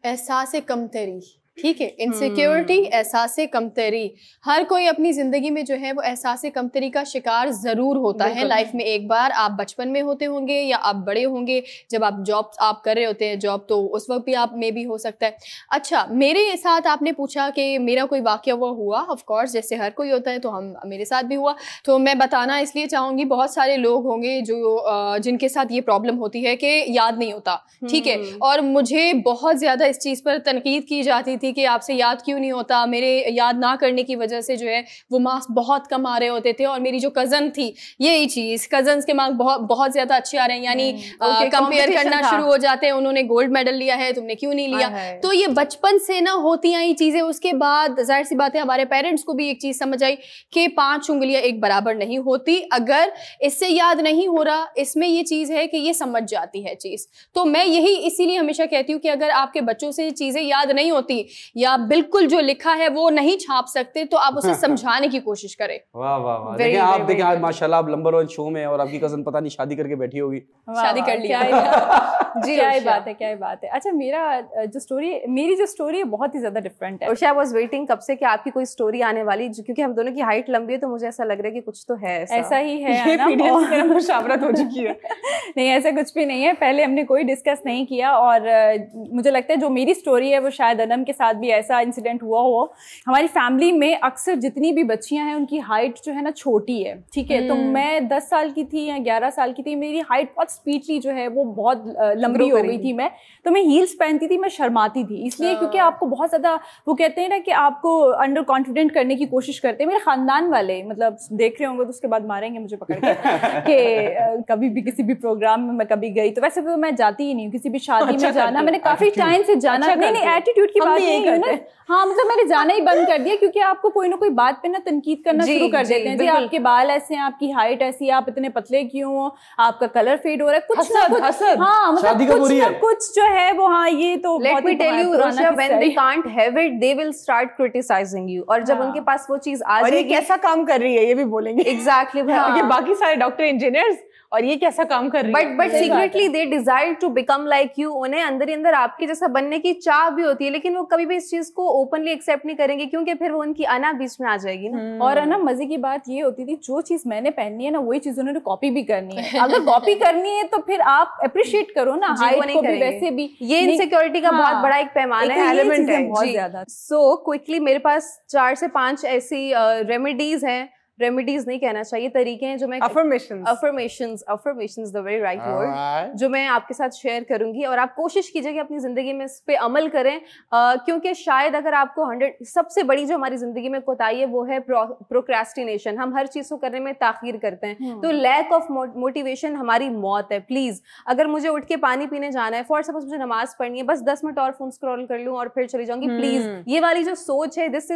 एहसास कमतरी ठीक है। इनसिक्योरिटी, एहसास कमतरी, हर कोई अपनी ज़िंदगी में जो है वो एहसास कमतरी का शिकार ज़रूर होता है लाइफ में। एक बार आप बचपन में होते होंगे या आप बड़े होंगे, जब आप जॉब आप कर रहे होते हैं जॉब, तो उस वक्त भी आप में भी हो सकता है। अच्छा, मेरे साथ आपने पूछा कि मेरा कोई वाक़या वो हुआ, ऑफ कोर्स जैसे हर कोई होता है, तो मेरे साथ भी हुआ। तो मैं बताना इसलिए चाहूँगी, बहुत सारे लोग होंगे जो जिनके साथ ये प्रॉब्लम होती है कि याद नहीं होता, ठीक है। और मुझे बहुत ज़्यादा इस चीज़ पर तनकीद की जाती थी कि आपसे याद क्यों नहीं होता। मेरे याद ना करने की वजह से जो है वो मार्क्स बहुत कम आ रहे होते थे। और मेरी जो कज़न थी, यही चीज़, कज़न्स के मार्क्स बहुत ज़्यादा अच्छे आ रहे हैं, यानी कंपेयर करना शुरू हो जाते हैं, उन्होंने गोल्ड मेडल लिया है, तुमने क्यों नहीं लिया। तो ये बचपन से ना होती आई चीज़ें। उसके बाद जाहिर सी बात है हमारे पेरेंट्स को भी एक चीज़ समझ आई कि 5 उंगलियां एक बराबर नहीं होती। अगर इससे याद नहीं हो रहा, इसमें ये चीज़ है कि ये समझ जाती है चीज़। तो मैं यही इसीलिए हमेशा कहती हूँ कि अगर आपके बच्चों से चीज़ें याद नहीं होती या बिल्कुल जो लिखा है वो नहीं छाप सकते, तो आप उसे समझाने की कोशिश करें। वाह वाह वाह। देखिए आप देखें आज माशाल्लाह आप नंबर 1 शो में, और आपकी कज़न पता नहीं शादी करके बैठी होगी। शादी कर लिया जी, क्या बात है, क्या बात है। अच्छा, मेरी जो स्टोरी है बहुत ही ज्यादा डिफरेंट है। उर्शा, आई वाज वेटिंग कब से कि आपकी कोई स्टोरी आने वाली, क्योंकि हम दोनों की हाइट लंबी है, तो मुझे ऐसा लग रहा है कि कुछ तो है ऐसा ही है ना, मुशावरत हो चुकी है। नहीं, ऐसा कुछ भी नहीं है। पहले हमने कोई डिस्कस नहीं किया, और मुझे लगता है जो मेरी स्टोरी है वो शायद अनम के साथ भी ऐसा इंसिडेंट हुआ हो। हमारी फैमिली में अक्सर जितनी भी बच्चियां हैं उनकी हाइट जो है ना छोटी है, ठीक है। तो मैं 10 साल की थी या 11 साल की थी, मेरी हाइट बहुत स्पीडली जो है वो बहुत लंबी हो गई थी। तो मैं हील्स पहनती थी, मैं शर्माती थी इसलिए क्योंकि आपको बहुत ज़्यादा, वो कहते हैं ना कि आपको अंडर कॉन्फिडेंट करने की कोशिश करते हैं। मेरे खानदान वाले मतलब देख रहे होंगे तो उसके बाद मारेंगे मुझे पकड़ के कि कभी भी किसी भी प्रोग्राम में मैं कभी गई, तो वैसे तो मैं जाती ही नहीं हूँ किसी भी शादी में जाना। मैंने काफ़ी टाइम से जाना, नहीं एटीट्यूड की बात नहीं है ना, हाँ मतलब मैंने जाना ही बंद कर दिया, क्योंकि आपको कोई ना कोई बात पे ना तनकीद करना शुरू कर देते हैं। जी आपके बाल ऐसे हैं, आपकी हाइट ऐसी है, आप इतने पतले क्यों हो, आपका कलर फेड हो रहा है, कुछ ना कुछ, हाँ मतलब कुछ जो है वो, हाँ ये तो let me tell you Russia, when they can't have it they will start criticizing you, और जब उनके पास वो चीज आ जाएगी, कैसा काम कर रही है ये भी बोलेंगे। एग्जैक्टली, बाकी सारे डॉक्टर इंजीनियर्स और ये कैसा काम कर रही है। But secretly they desire to become like you. उन्हें अंदर ही अंदर आपके जैसा बनने की चाह भी होती है, लेकिन वो कभी भी इस चीज को ओपनली एक्सेप्ट नहीं करेंगे, क्योंकि फिर वो उनकी अना बीच में आ जाएगी ना। और ना मजे की बात ये होती थी, जो चीज मैंने पहननी है ना वही चीज उन्होंने कॉपी भी करनी है। अगर कॉपी करनी है तो फिर आप अप्रिशिएट करो ना, हाइट को भी वैसे भी। ये इनसिक्योरिटी का बहुत बड़ा एक पैमाना है, एलिमेंट है बहुत ज्यादा। सो क्विकली मेरे पास 4 से 5 ऐसी रेमेडीज हैं, रेमेडीज नहीं कहना चाहिए, तरीके हैं जो मैं affirmations the very right word, जो मैं आपके साथ शेयर करूंगी, और आप कोशिश कीजिए कि अपनी जिंदगी में इस पे अमल करें, क्योंकि शायद अगर आपको 100 सबसे बड़ी जो हमारी जिंदगी में कोताही है वो है प्रोक्रेस्टिनेशन। हम हर चीज को करने में ताखीर करते हैं, तो लैक ऑफ मोटिवेशन हमारी मौत है। प्लीज, अगर मुझे उठ के पानी पीने जाना है, फॉर सपोज मुझे नमाज पढ़नी है, बस 10 मिनट और फोन स्क्रॉल कर लूं और फिर चली जाऊंगी, प्लीज ये वाली जो सोच है, this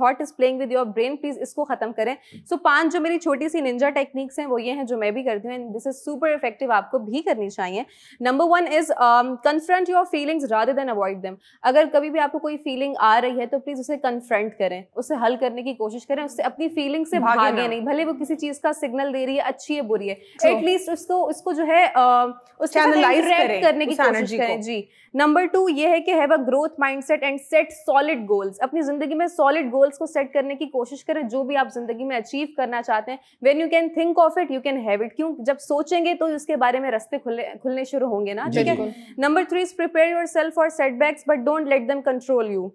thought is playing with your brain, please इसको खत्म करें। सो 5 जो मेरी छोटी सी निंजा टेक्निक्स हैं वो ये हैं जो मैं भी करती हूँ, and this is super effective, आपको भी करनी चाहिए। Number 1 is confront your feelings rather than avoid them. अगर कभी भी आपको कोई फीलिंग आ रही है तो प्लीज उसे कन्फ्रंट करें, उसे हल करने की कोशिश करें, उससे अपनी फीलिंग से भागे नहीं, भले वो किसी चीज का सिग्नल दे रही है, अच्छी है बुरी है, एटलीस्ट उसको जो है उससे इंटरैक्ट करने की कोशिश करें। जी। नंबर 2 ये है कि have a growth mindset and set solid goals. अपनी जिंदगी में सॉलिड गोल्स को सेट करने की कोशिश करें, जो भी आप जिंदगी में अचीव करना चाहते हैं। When you can think of it you can have it. क्यों? जब सोचेंगे तो उसके बारे में रास्ते खुलने शुरू होंगे ना, ठीक है। Number 3 is prepare yourself for setbacks but don't let them control you.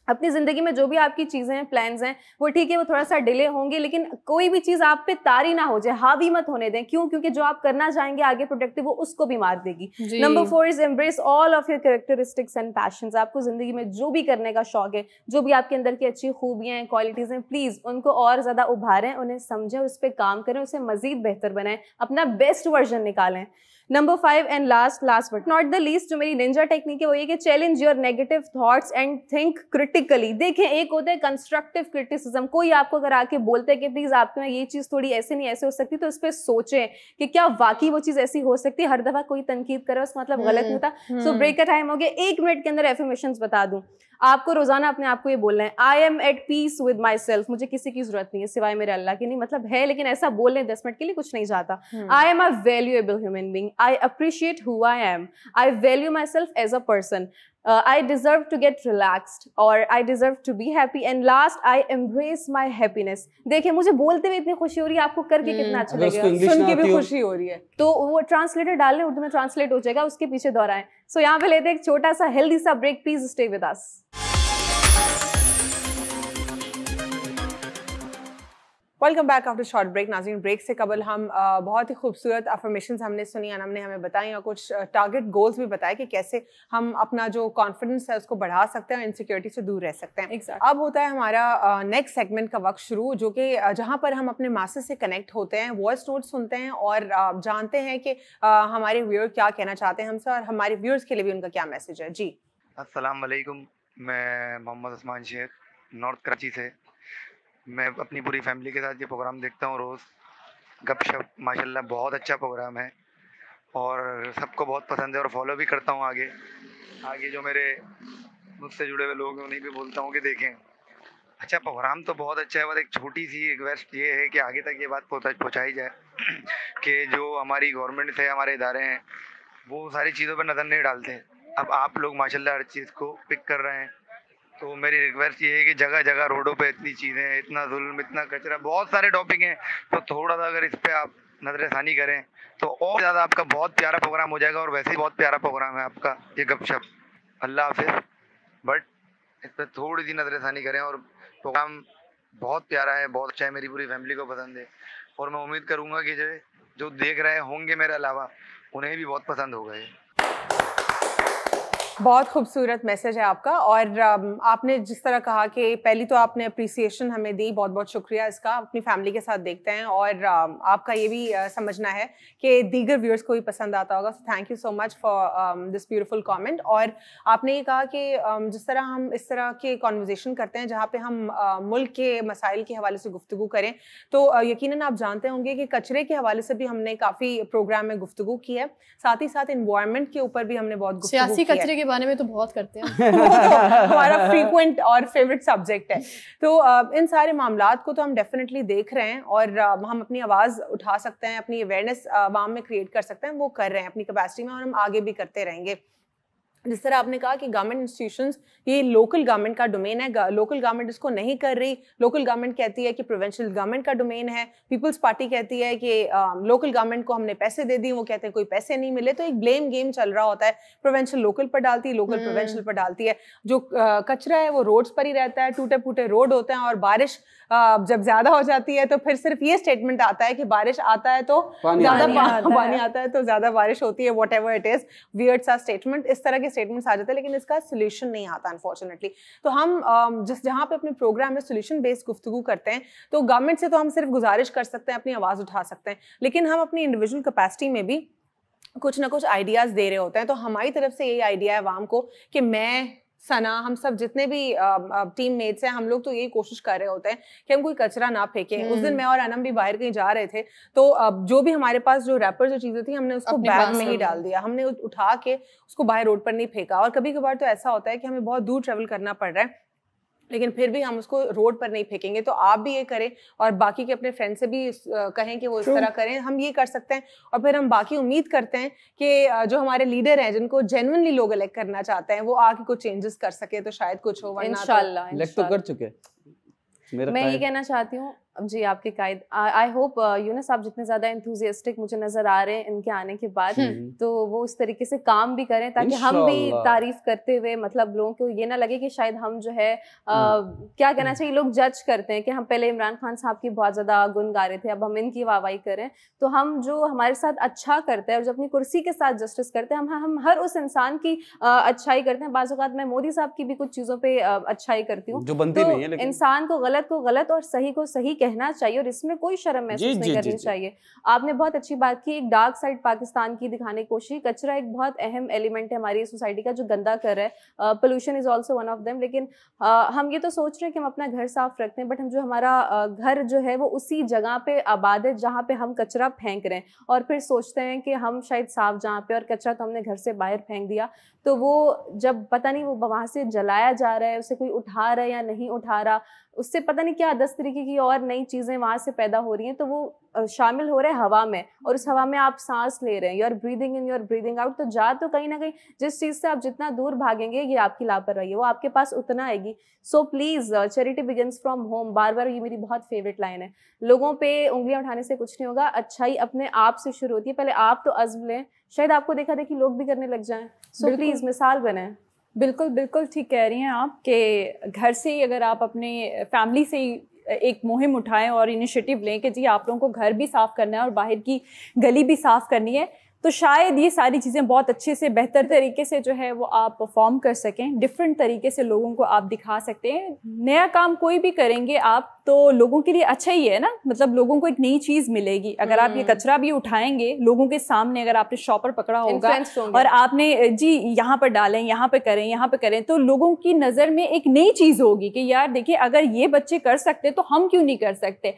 अपनी जिंदगी में जो भी आपकी चीजें हैं, प्लान्स हैं, वो ठीक है, वो थोड़ा सा डिले होंगे, लेकिन कोई भी चीज आप पे तारी ना हो जाए, हावी मत होने दें। क्यों? क्योंकि जो आप करना चाहेंगे आगे प्रोडक्टिव, वो उसको भी मार देगी। Number 4 is embrace all of your characteristics and patience. आपको जिंदगी में जो भी करने का शौक है, जो भी आपके अंदर की अच्छी खूबियां हैं, क्वालिटीज हैं, प्लीज उनको और ज्यादा उभारें, उन्हें समझें, उस पर काम करें, उसे मजीद बेहतर बनाएं, अपना बेस्ट वर्जन निकालें। Number 5 and last but not the least, जो मेरी निंजा टेक्निक है वो ये कि challenge your negative thoughts and think critically. देखें, एक होता है कंस्ट्रक्टिव क्रिटिसिज्म, कोई आपको अगर आके बोलते हैं कि प्लीज आपके में ये चीज थोड़ी ऐसे नहीं ऐसे हो सकती, तो इस पर सोचें कि क्या वाकई वो चीज ऐसी हो सकती है। हर दफा कोई तनकीद करे उसका मतलब गलत नहीं होता। सो ब्रेक का टाइम हो गया, 1 मिनट के अंदर एफर्मेशंस बता दूं आपको। रोजाना अपने आप को ये बोलना है, I am at peace with my self. मुझे किसी की जरूरत नहीं है सिवाय मेरे अल्लाह की। नहीं मतलब है, लेकिन ऐसा बोल लें 10 मिनट के लिए, कुछ नहीं चाहता। I am a valuable human being. I appreciate who I am. I value myself as a person. I deserve to get relaxed or I deserve to be happy. And last, I embrace my happiness. देखिए मुझे बोलते हुए इतनी खुशी हो रही है, आपको करके कितना अच्छा लगेगा, सुन के भी खुशी हो रही है। तो वो ट्रांसलेटर डाल लें, उर्दू में ट्रांसलेट हो जाएगा, उसके पीछे दोहराएं। सो यहाँ पे लेते हैं एक छोटा सा हेल्दी सा break, please stay with us. Welcome back after short break. नाज़रीन, ब्रेक से कबल हम बहुत ही खूबसूरत अफर्मेशंस हमने सुनी, अनम ने हमें बताई और कुछ टारगेट गोल्स भी बताए कि कैसे हम अपना जो कॉन्फिडेंस है उसको बढ़ा सकते हैं और इनसिक्योरिटी से दूर रह सकते हैं। Exactly. अब होता है हमारा नेक्स्ट सेगमेंट का वक्त शुरू, जो कि जहाँ पर हम अपने मासेस से कनेक्ट होते हैं, वॉइस नोट सुनते हैं और जानते हैं कि हमारे व्यूअर क्या कहना चाहते हैं हमसे और हमारे व्यूअर्स के लिए भी उनका क्या मैसेज है। जी अस्सलाम वालेकुम, मैं मोहम्मद उस्मान शेख, नॉर्थ कराची से। मैं अपनी पूरी फैमिली के साथ ये प्रोग्राम देखता हूँ रोज़। गपशप माशाल्लाह बहुत अच्छा प्रोग्राम है और सबको बहुत पसंद है और फॉलो भी करता हूँ। आगे जो मेरे मुझसे जुड़े हुए लोग हैं उन्हें भी बोलता हूँ कि देखें, अच्छा प्रोग्राम तो बहुत अच्छा है, बस एक छोटी सी रिक्वेस्ट ये है कि आगे तक ये बात पहुँचाई जाए कि जो हमारी गवर्नमेंट है, हमारे इदारे हैं, वो सारी चीज़ों पर नज़र नहीं डालते। अब आप लोग माशाल्लाह हर चीज़ को पिक कर रहे हैं, तो मेरी रिक्वेस्ट ये है कि जगह जगह रोडों पे इतनी चीज़ें, इतना जुल्म, इतना कचरा, बहुत सारे टॉपिक हैं, तो थोड़ा सा अगर इस पे आप नज़रसानी करें तो और ज़्यादा आपका बहुत प्यारा प्रोग्राम हो जाएगा। और वैसे ही बहुत प्यारा प्रोग्राम है आपका ये गपशप। अल्लाह हाफिज़, बट इस पर थोड़ी सी नज़रसानी करें। और प्रोग्राम बहुत प्यारा है, बहुत अच्छा है, मेरी पूरी फैमिली को पसंद है और मैं उम्मीद करूँगा कि जो देख रहे होंगे मेरे अलावा उन्हें भी बहुत पसंद होगा ये। बहुत खूबसूरत मैसेज है आपका। और आपने जिस तरह कहा कि पहली तो आपने अप्रिसिएशन हमें दी, बहुत बहुत शुक्रिया इसका। अपनी फैमिली के साथ देखते हैं और आपका ये भी समझना है कि दीगर व्यूअर्स को भी पसंद आता होगा। So thank you so much for this beautiful comment. और आपने ये कहा कि जिस तरह हम इस तरह के कॉन्वर्जेसन करते हैं जहाँ पे हम मुल्क के मसाइल के हवाले से गुफ्तगू करें, तो यकीनन आप जानते होंगे कि कचरे के हवाले से भी हमने काफ़ी प्रोग्राम में गुफ्तगू की है, साथ ही साथ एनवायरनमेंट के ऊपर भी हमने बहुत गुफ्तगू की है। के बारे में तो बहुत करते हैं हमारा फ्रीक्वेंट और फेवरेट सब्जेक्ट है। तो इन सारे मामलात को तो हम डेफिनेटली देख रहे हैं और हम अपनी आवाज़ उठा सकते हैं, अपनी अवेयरनेस आवाम में क्रिएट कर सकते हैं, वो कर रहे हैं अपनी कैपेसिटी में और हम आगे भी करते रहेंगे। जिस तरह आपने कहा कि गवर्नमेंट इंस्टीट्यूशंस ये लोकल गवर्नमेंट का डोमेन है, लोकल गवर्नमेंट इसको नहीं कर रही। लोकल गवर्नमेंट कहती है कि प्रोविंशियल गवर्नमेंट का डोमेन है, पीपल्स पार्टी कहती है कि लोकल गवर्नमेंट को हमने पैसे दे दिए, वो कहते हैं कोई पैसे नहीं मिले। तो एक ब्लेम गेम चल रहा होता है, प्रोविंशियल लोकल पर डालती है, लोकल प्रोविंशियल पर डालती है। जो कचरा है वो रोड्स पर ही रहता है, टूटे फूटे रोड होते हैं और बारिश जब ज्यादा हो जाती है तो फिर सिर्फ ये स्टेटमेंट आता है कि बारिश आता है तो ज्यादा पानी आता है तो ज्यादा बारिश होती है, what ever it is, weird सा स्टेटमेंट, इस तरह के स्टेटमेंट्स आ जाते हैं, लेकिन इसका सोल्यूशन नहीं आता अनफॉर्चुनेटली। तो हम जहाँ पे अपने प्रोग्राम में सोल्यूशन बेस्ड गुफ्तगू करते हैं, तो गवर्नमेंट से तो हम सिर्फ गुजारिश कर सकते हैं, अपनी आवाज़ उठा सकते हैं, लेकिन हम अपनी इंडिविजुअल कैपेसिटी में भी कुछ ना कुछ आइडियाज़ दे रहे होते हैं। तो हमारी तरफ से यही आइडिया है आवाम को कि मैं, सना, हम सब जितने भी टीम मेट्स हैं, हम लोग तो यही कोशिश कर रहे होते हैं कि हम कोई कचरा ना फेंकें। उस दिन मैं और अनम भी बाहर कहीं जा रहे थे, तो जो भी हमारे पास जो रैपर जो चीज़ें थी, हमने उसको बैग में ही डाल दिया, हमने उठा के उसको बाहर रोड पर नहीं फेंका। और कभी कभार तो ऐसा होता है कि हमें बहुत दूर ट्रेवल करना पड़ रहा है, लेकिन फिर भी हम उसको रोड पर नहीं फेंकेंगे। तो आप भी ये करें और बाकी के अपने फ्रेंड से भी कहें कि वो इस तरह करें, हम ये कर सकते हैं। और फिर हम बाकी उम्मीद करते हैं कि जो हमारे लीडर हैं, जिनको जेन्युइनली लोग इलेक्ट करना चाहते हैं, वो आके कुछ चेंजेस कर सके, तो शायद कुछ हो। इंशाल्लाह इलेक्ट तो कर चुके। मैं ये कहना चाहती हूँ जी, आपके कायद, आई होप यूनुस आप जितने ज़्यादा एंथुजियास्टिक मुझे नज़र आ रहे हैं इनके आने के बाद, तो वो उस तरीके से काम भी करें ताकि हम भी तारीफ करते हुए, मतलब लोगों को ये ना लगे कि शायद हम जो है क्या कहना चाहिए, लोग जज करते हैं कि हम पहले इमरान खान साहब की बहुत ज़्यादा गुण गा रहे थे, अब हम इनकी वाहवाही करें। तो हम जो हमारे साथ अच्छा करते हैं और जो अपनी कुर्सी के साथ जस्टिस करते हैं, हम हर उस इंसान की अच्छाई करते हैं। बाज़ औक़ात मैं मोदी साहब की भी कुछ चीज़ों पर अच्छाई करती हूँ, तो इंसान को गलत और सही को सही कहना चाहिए और इसमें कोई शर्म महसूस नहीं करनी चाहिए। आपने बहुत अच्छी बात की, एक डार्क साइड पाकिस्तान की दिखाने की कोशिश। कचरा एक बहुत अहम एलिमेंट है हमारी सोसाइटी का जो गंदा कर रहा है, pollution is also one of them. लेकिन हम ये तो सोच रहे हैं कि हम अपना घर साफ रखते हैं, बट हम जो हमारा घर जो है वो उसी जगह पे आबाद है जहाँ पे हम कचरा फेंक रहे हैं, और फिर सोचते हैं कि हम शायद साफ जहाँ पे, और कचरा तो हमने घर से बाहर फेंक दिया। तो वो जब पता नहीं वो वहाँ से जलाया जा रहा है, उसे कोई उठा रहा है या नहीं उठा रहा, उससे पता नहीं क्या 10 तरीके की और नई चीज़ें वहाँ से पैदा हो रही हैं, तो वो शामिल हो रहे हैं हवा में, और उस हवा में आप सांस ले रहे हैं, you are breathing in, you are breathing out, तो जा तो कहीं ना कहीं जिस चीज़ से आप जितना दूर भागेंगे ये आपकी लापरवाही है, वो आपके पास उतना आएगी। So please charity begins from home, बार बार ये मेरी बहुत फेवरेट लाइन है। लोगों पे उंगलियां उठाने से कुछ नहीं होगा, अच्छाई अपने आप से शुरू होती है। पहले आप तो अज़्म लें, शायद आपको देखा देखी लोग भी करने लग जाएं। सो प्लीज़ मिसाल बने। बिल्कुल बिल्कुल ठीक कह रही हैं आप कि घर से ही अगर आप अपने फैमिली से ही एक मुहिम उठाएं और इनिशिएटिव लें कि जी आप लोगों को घर भी साफ़ करना है और बाहर की गली भी साफ़ करनी है, तो शायद ये सारी चीज़ें बहुत अच्छे से बेहतर तरीके से जो है वो आप परफॉर्म कर सकें, डिफरेंट तरीके से लोगों को आप दिखा सकते हैं। नया काम कोई भी करेंगे आप तो लोगों के लिए अच्छा ही है ना, मतलब लोगों को एक नई चीज़ मिलेगी। अगर आप ये कचरा भी उठाएंगे लोगों के सामने, अगर आपने शॉपर पकड़ा होगा और आपने जी यहाँ पर डालें, यहाँ पे करें, यहाँ पे करें, तो लोगों की नज़र में एक नई चीज़ होगी कि यार देखिए अगर ये बच्चे कर सकते तो हम क्यों नहीं कर सकते।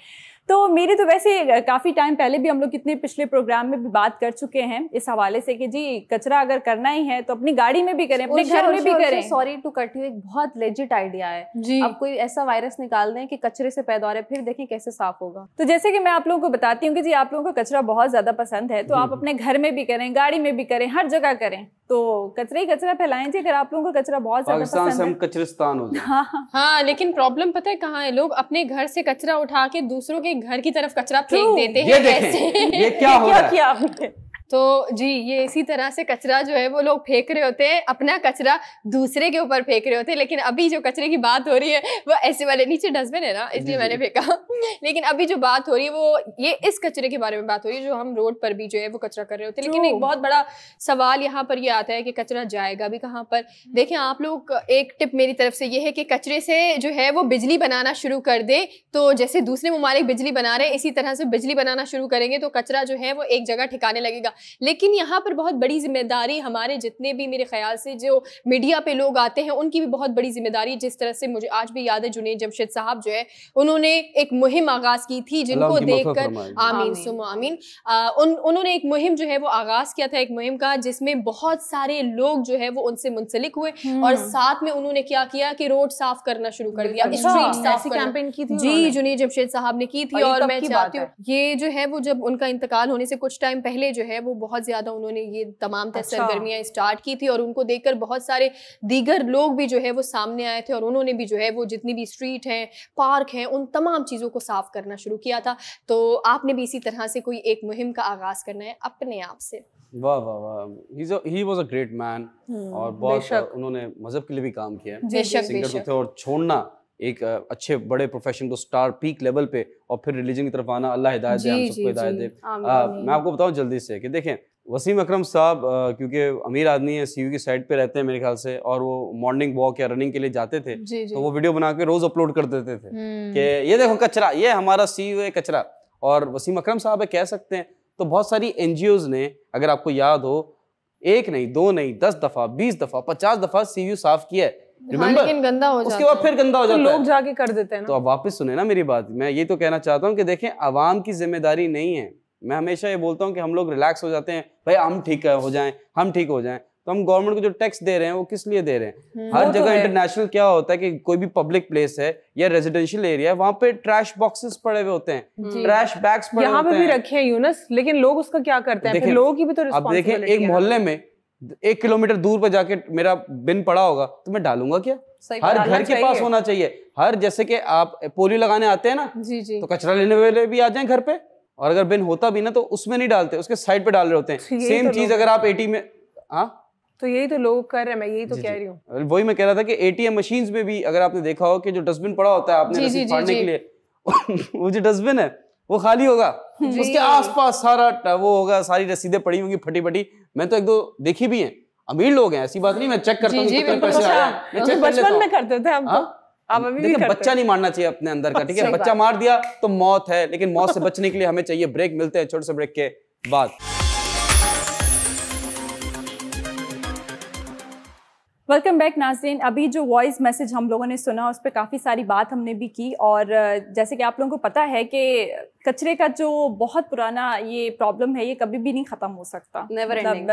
तो मेरी तो वैसे काफ़ी टाइम पहले भी हम लोग कितने पिछले प्रोग्राम में भी बात कर चुके हैं इस हवाले से कि जी कचरा अगर करना ही है तो अपनी गाड़ी में भी करें, अपने घर में भी करें। सॉरी टू कट यू, एक बहुत लेजिट आइडिया है जी। अब कोई ऐसा वायरस निकाल दें कि कचरे से पैदा हो रहा है, फिर देखें कैसे साफ होगा। तो जैसे कि मैं आप लोगों को बताती हूँ कि जी आप लोगों को कचरा बहुत ज़्यादा पसंद है, तो आप अपने घर में भी करें, गाड़ी में भी करें, हर जगह करें, तो कचरा ही कचरा फैलाएं जी। अगर आप लोगों को कचरा बहुत ज्यादा पाकिस्तान पसंद से है, हम कचरिस्तान हो जाए। हाँ, लेकिन प्रॉब्लम पता है कहाँ है, लोग अपने घर से कचरा उठा के दूसरों के घर की तरफ कचरा फेंक देते हैं। ये देखें ये क्या हो रहा है। किया आपने? तो जी ये इसी तरह से कचरा जो है वो लोग फेंक रहे होते हैं, अपना कचरा दूसरे के ऊपर फेंक रहे होते हैं। लेकिन अभी जो कचरे की बात हो रही है वो ऐसे वाले, नीचे डस्टबिन है ना इसलिए मैंने फेंका। लेकिन अभी जो बात हो रही है वो ये इस कचरे के बारे में बात हो रही है जो हम रोड पर भी जो है वो कचरा कर रहे होते हैं। लेकिन एक बहुत बड़ा सवाल यहाँ पर ये आता है कि कचरा जाएगा भी कहाँ पर। देखें आप लोग, एक टिप मेरी तरफ से ये है कि कचरे से जो है वो बिजली बनाना शुरू कर दे। तो जैसे दूसरे ममालिक बिजली बना रहे हैं इसी तरह से बिजली बनाना शुरू करेंगे तो कचरा जो है वो एक जगह ठिकाने लगेगा। लेकिन यहाँ पर बहुत बड़ी जिम्मेदारी हमारे जितने भी मेरे ख्याल से जो मीडिया पे लोग आते हैं उनकी भी बहुत बड़ी जिम्मेदारी। जिस तरह से मुझे आज भी याद है जुनैद जमशेद साहब जो है उन्होंने एक मुहिम आगाज की थी जिनको देखकर आमीन सुम आमीन, उन्होंने एक मुहिम जो है वो आगाज किया था, एक मुहिम का जिसमें बहुत सारे लोग जो है वो उनसे मुंसलिक हुए और साथ में उन्होंने क्या किया कि रोड साफ करना शुरू कर दिया, स्ट्रीट साफ कैंपेन की थी जी जुनैद जमशेद साहब ने की थी। और मैं चाहती हूँ ये जो है वो जब उनका इंतकाल होने से कुछ टाइम पहले जो है वो बहुत ज्यादा उन्होंने ये तमाम सरगर्मियां स्टार्ट की थी और उनको देखकर बहुत सारे दीगर लोग भी जो है वो सामने आए थे और उन्होंने भी जो है वो जितनी भी स्ट्रीट हैं, पार्क हैं, उन तमाम चीज़ों को साफ करना शुरू किया था। तो आपने भी इसी तरह से कोई एक मुहिम का आगाज करना है अपने आप से। वाह वाह वाह, he was a great man और बहुत उन्होंने मजहब के लिए भी काम किया है। सिंगर तो थे और छोड़ना एक अच्छे बड़े प्रोफेशन को स्टार पीक लेवल पे और फिर रिलीजन की तरफ आना, अल्लाह हिदायत दे, हम सबको हिदायत दे। मैं आपको बताऊं जल्दी से कि देखें वसीम अकरम साहब क्योंकि अमीर आदमी है, सीयू की साइड पे रहते हैं मेरे ख्याल से, और वो मॉर्निंग वॉक या रनिंग के लिए जाते थे तो वो वीडियो बना के रोज अपलोड कर देते थे कि ये देखो कचरा, ये हमारा सीयू है कचरा। और वसीम अकरम साहब है कह सकते हैं। तो बहुत सारी एनजीओज ने, अगर आपको याद हो, 1 नहीं 2 नहीं 10 दफा 20 दफा 50 दफा सीयू साफ किया है। लेकिन गंदा हो उसके बाद फिर गंदा हो जाता है, लोग जाके कर देते हैं ना। तो अब वापस सुने ना मेरी बात, मैं ये तो कहना चाहता हूँ कि देखें आवाम की जिम्मेदारी नहीं है। मैं हमेशा ये बोलता हूँ कि हम लोग रिलैक्स हो जाते हैं, भाई हम ठीक हो जाएं, हम ठीक हो जाएं। तो हम गवर्नमेंट को जो टैक्स दे रहे हैं वो किस लिए दे रहे हैं? हर जगह इंटरनेशनल क्या होता है कि कोई भी पब्लिक प्लेस है या रेजिडेंशियल एरिया है, वहाँ पे ट्रैश बॉक्सेस पड़े हुए होते हैं, ट्रैश बैग्स पड़े होते हैं। यहाँ पे भी रखे हैं यूनस, लेकिन लोग उसका क्या करते हैं? फिर लोगों की भी तो रिस्पांसिबिलिटी है। अब देखें एक मोहल्ले में 1 किलोमीटर दूर पे जाके मेरा बिन पड़ा होगा तो मैं डालूंगा क्या? हर घर के पास होना चाहिए। हर जैसे कि आप पोलियो लगाने आते हैं ना, तो कचरा लेने वाले भी आ जाएं घर पे, और अगर बिन होता भी ना तो उसमें नहीं डालते, उसके साइड पे डाल रहे होते हैं। सेम चीज अगर आप एटीएम में, हाँ तो यही तो लोग कर रहे हैं, मैं यही तो कह रही हूँ। वही मैं कह रहा था कि एटीएम मशीन्स में भी अगर आपने देखा हो कि जो डस्टबिन पड़ा होता है आपने रसीद फाड़ने के लिए वो जो डस्टबिन है वो खाली होगा, उसके आसपास सारा वो होगा, सारी रसीदें पड़ी होंगी फटी फटी। मैं तो 1-2 देखी भी हैं, अमीर लोग हैं, ऐसी बात नहीं, मैं चेक करता हूँ कितने पैसे आए, मैं चेक कर लेता हूं। बचपन में करते थे हम तो, अब अभी भी करते हैं। बच्चा नहीं मारना चाहिए अपने अंदर का, ठीक है? बच्चा मार दिया तो मौत है, लेकिन मौत से बचने के लिए हमें चाहिए ब्रेक। मिलते हैं छोटे से ब्रेक के बाद। वेलकम बैक नाज़रीन। अभी जो वॉइस मैसेज हम लोगों ने सुना उस पर काफ़ी सारी बात हमने भी की, और जैसे कि आप लोगों को पता है कि कचरे का जो बहुत पुराना ये प्रॉब्लम है ये कभी भी नहीं ख़त्म हो सकता। Never ending.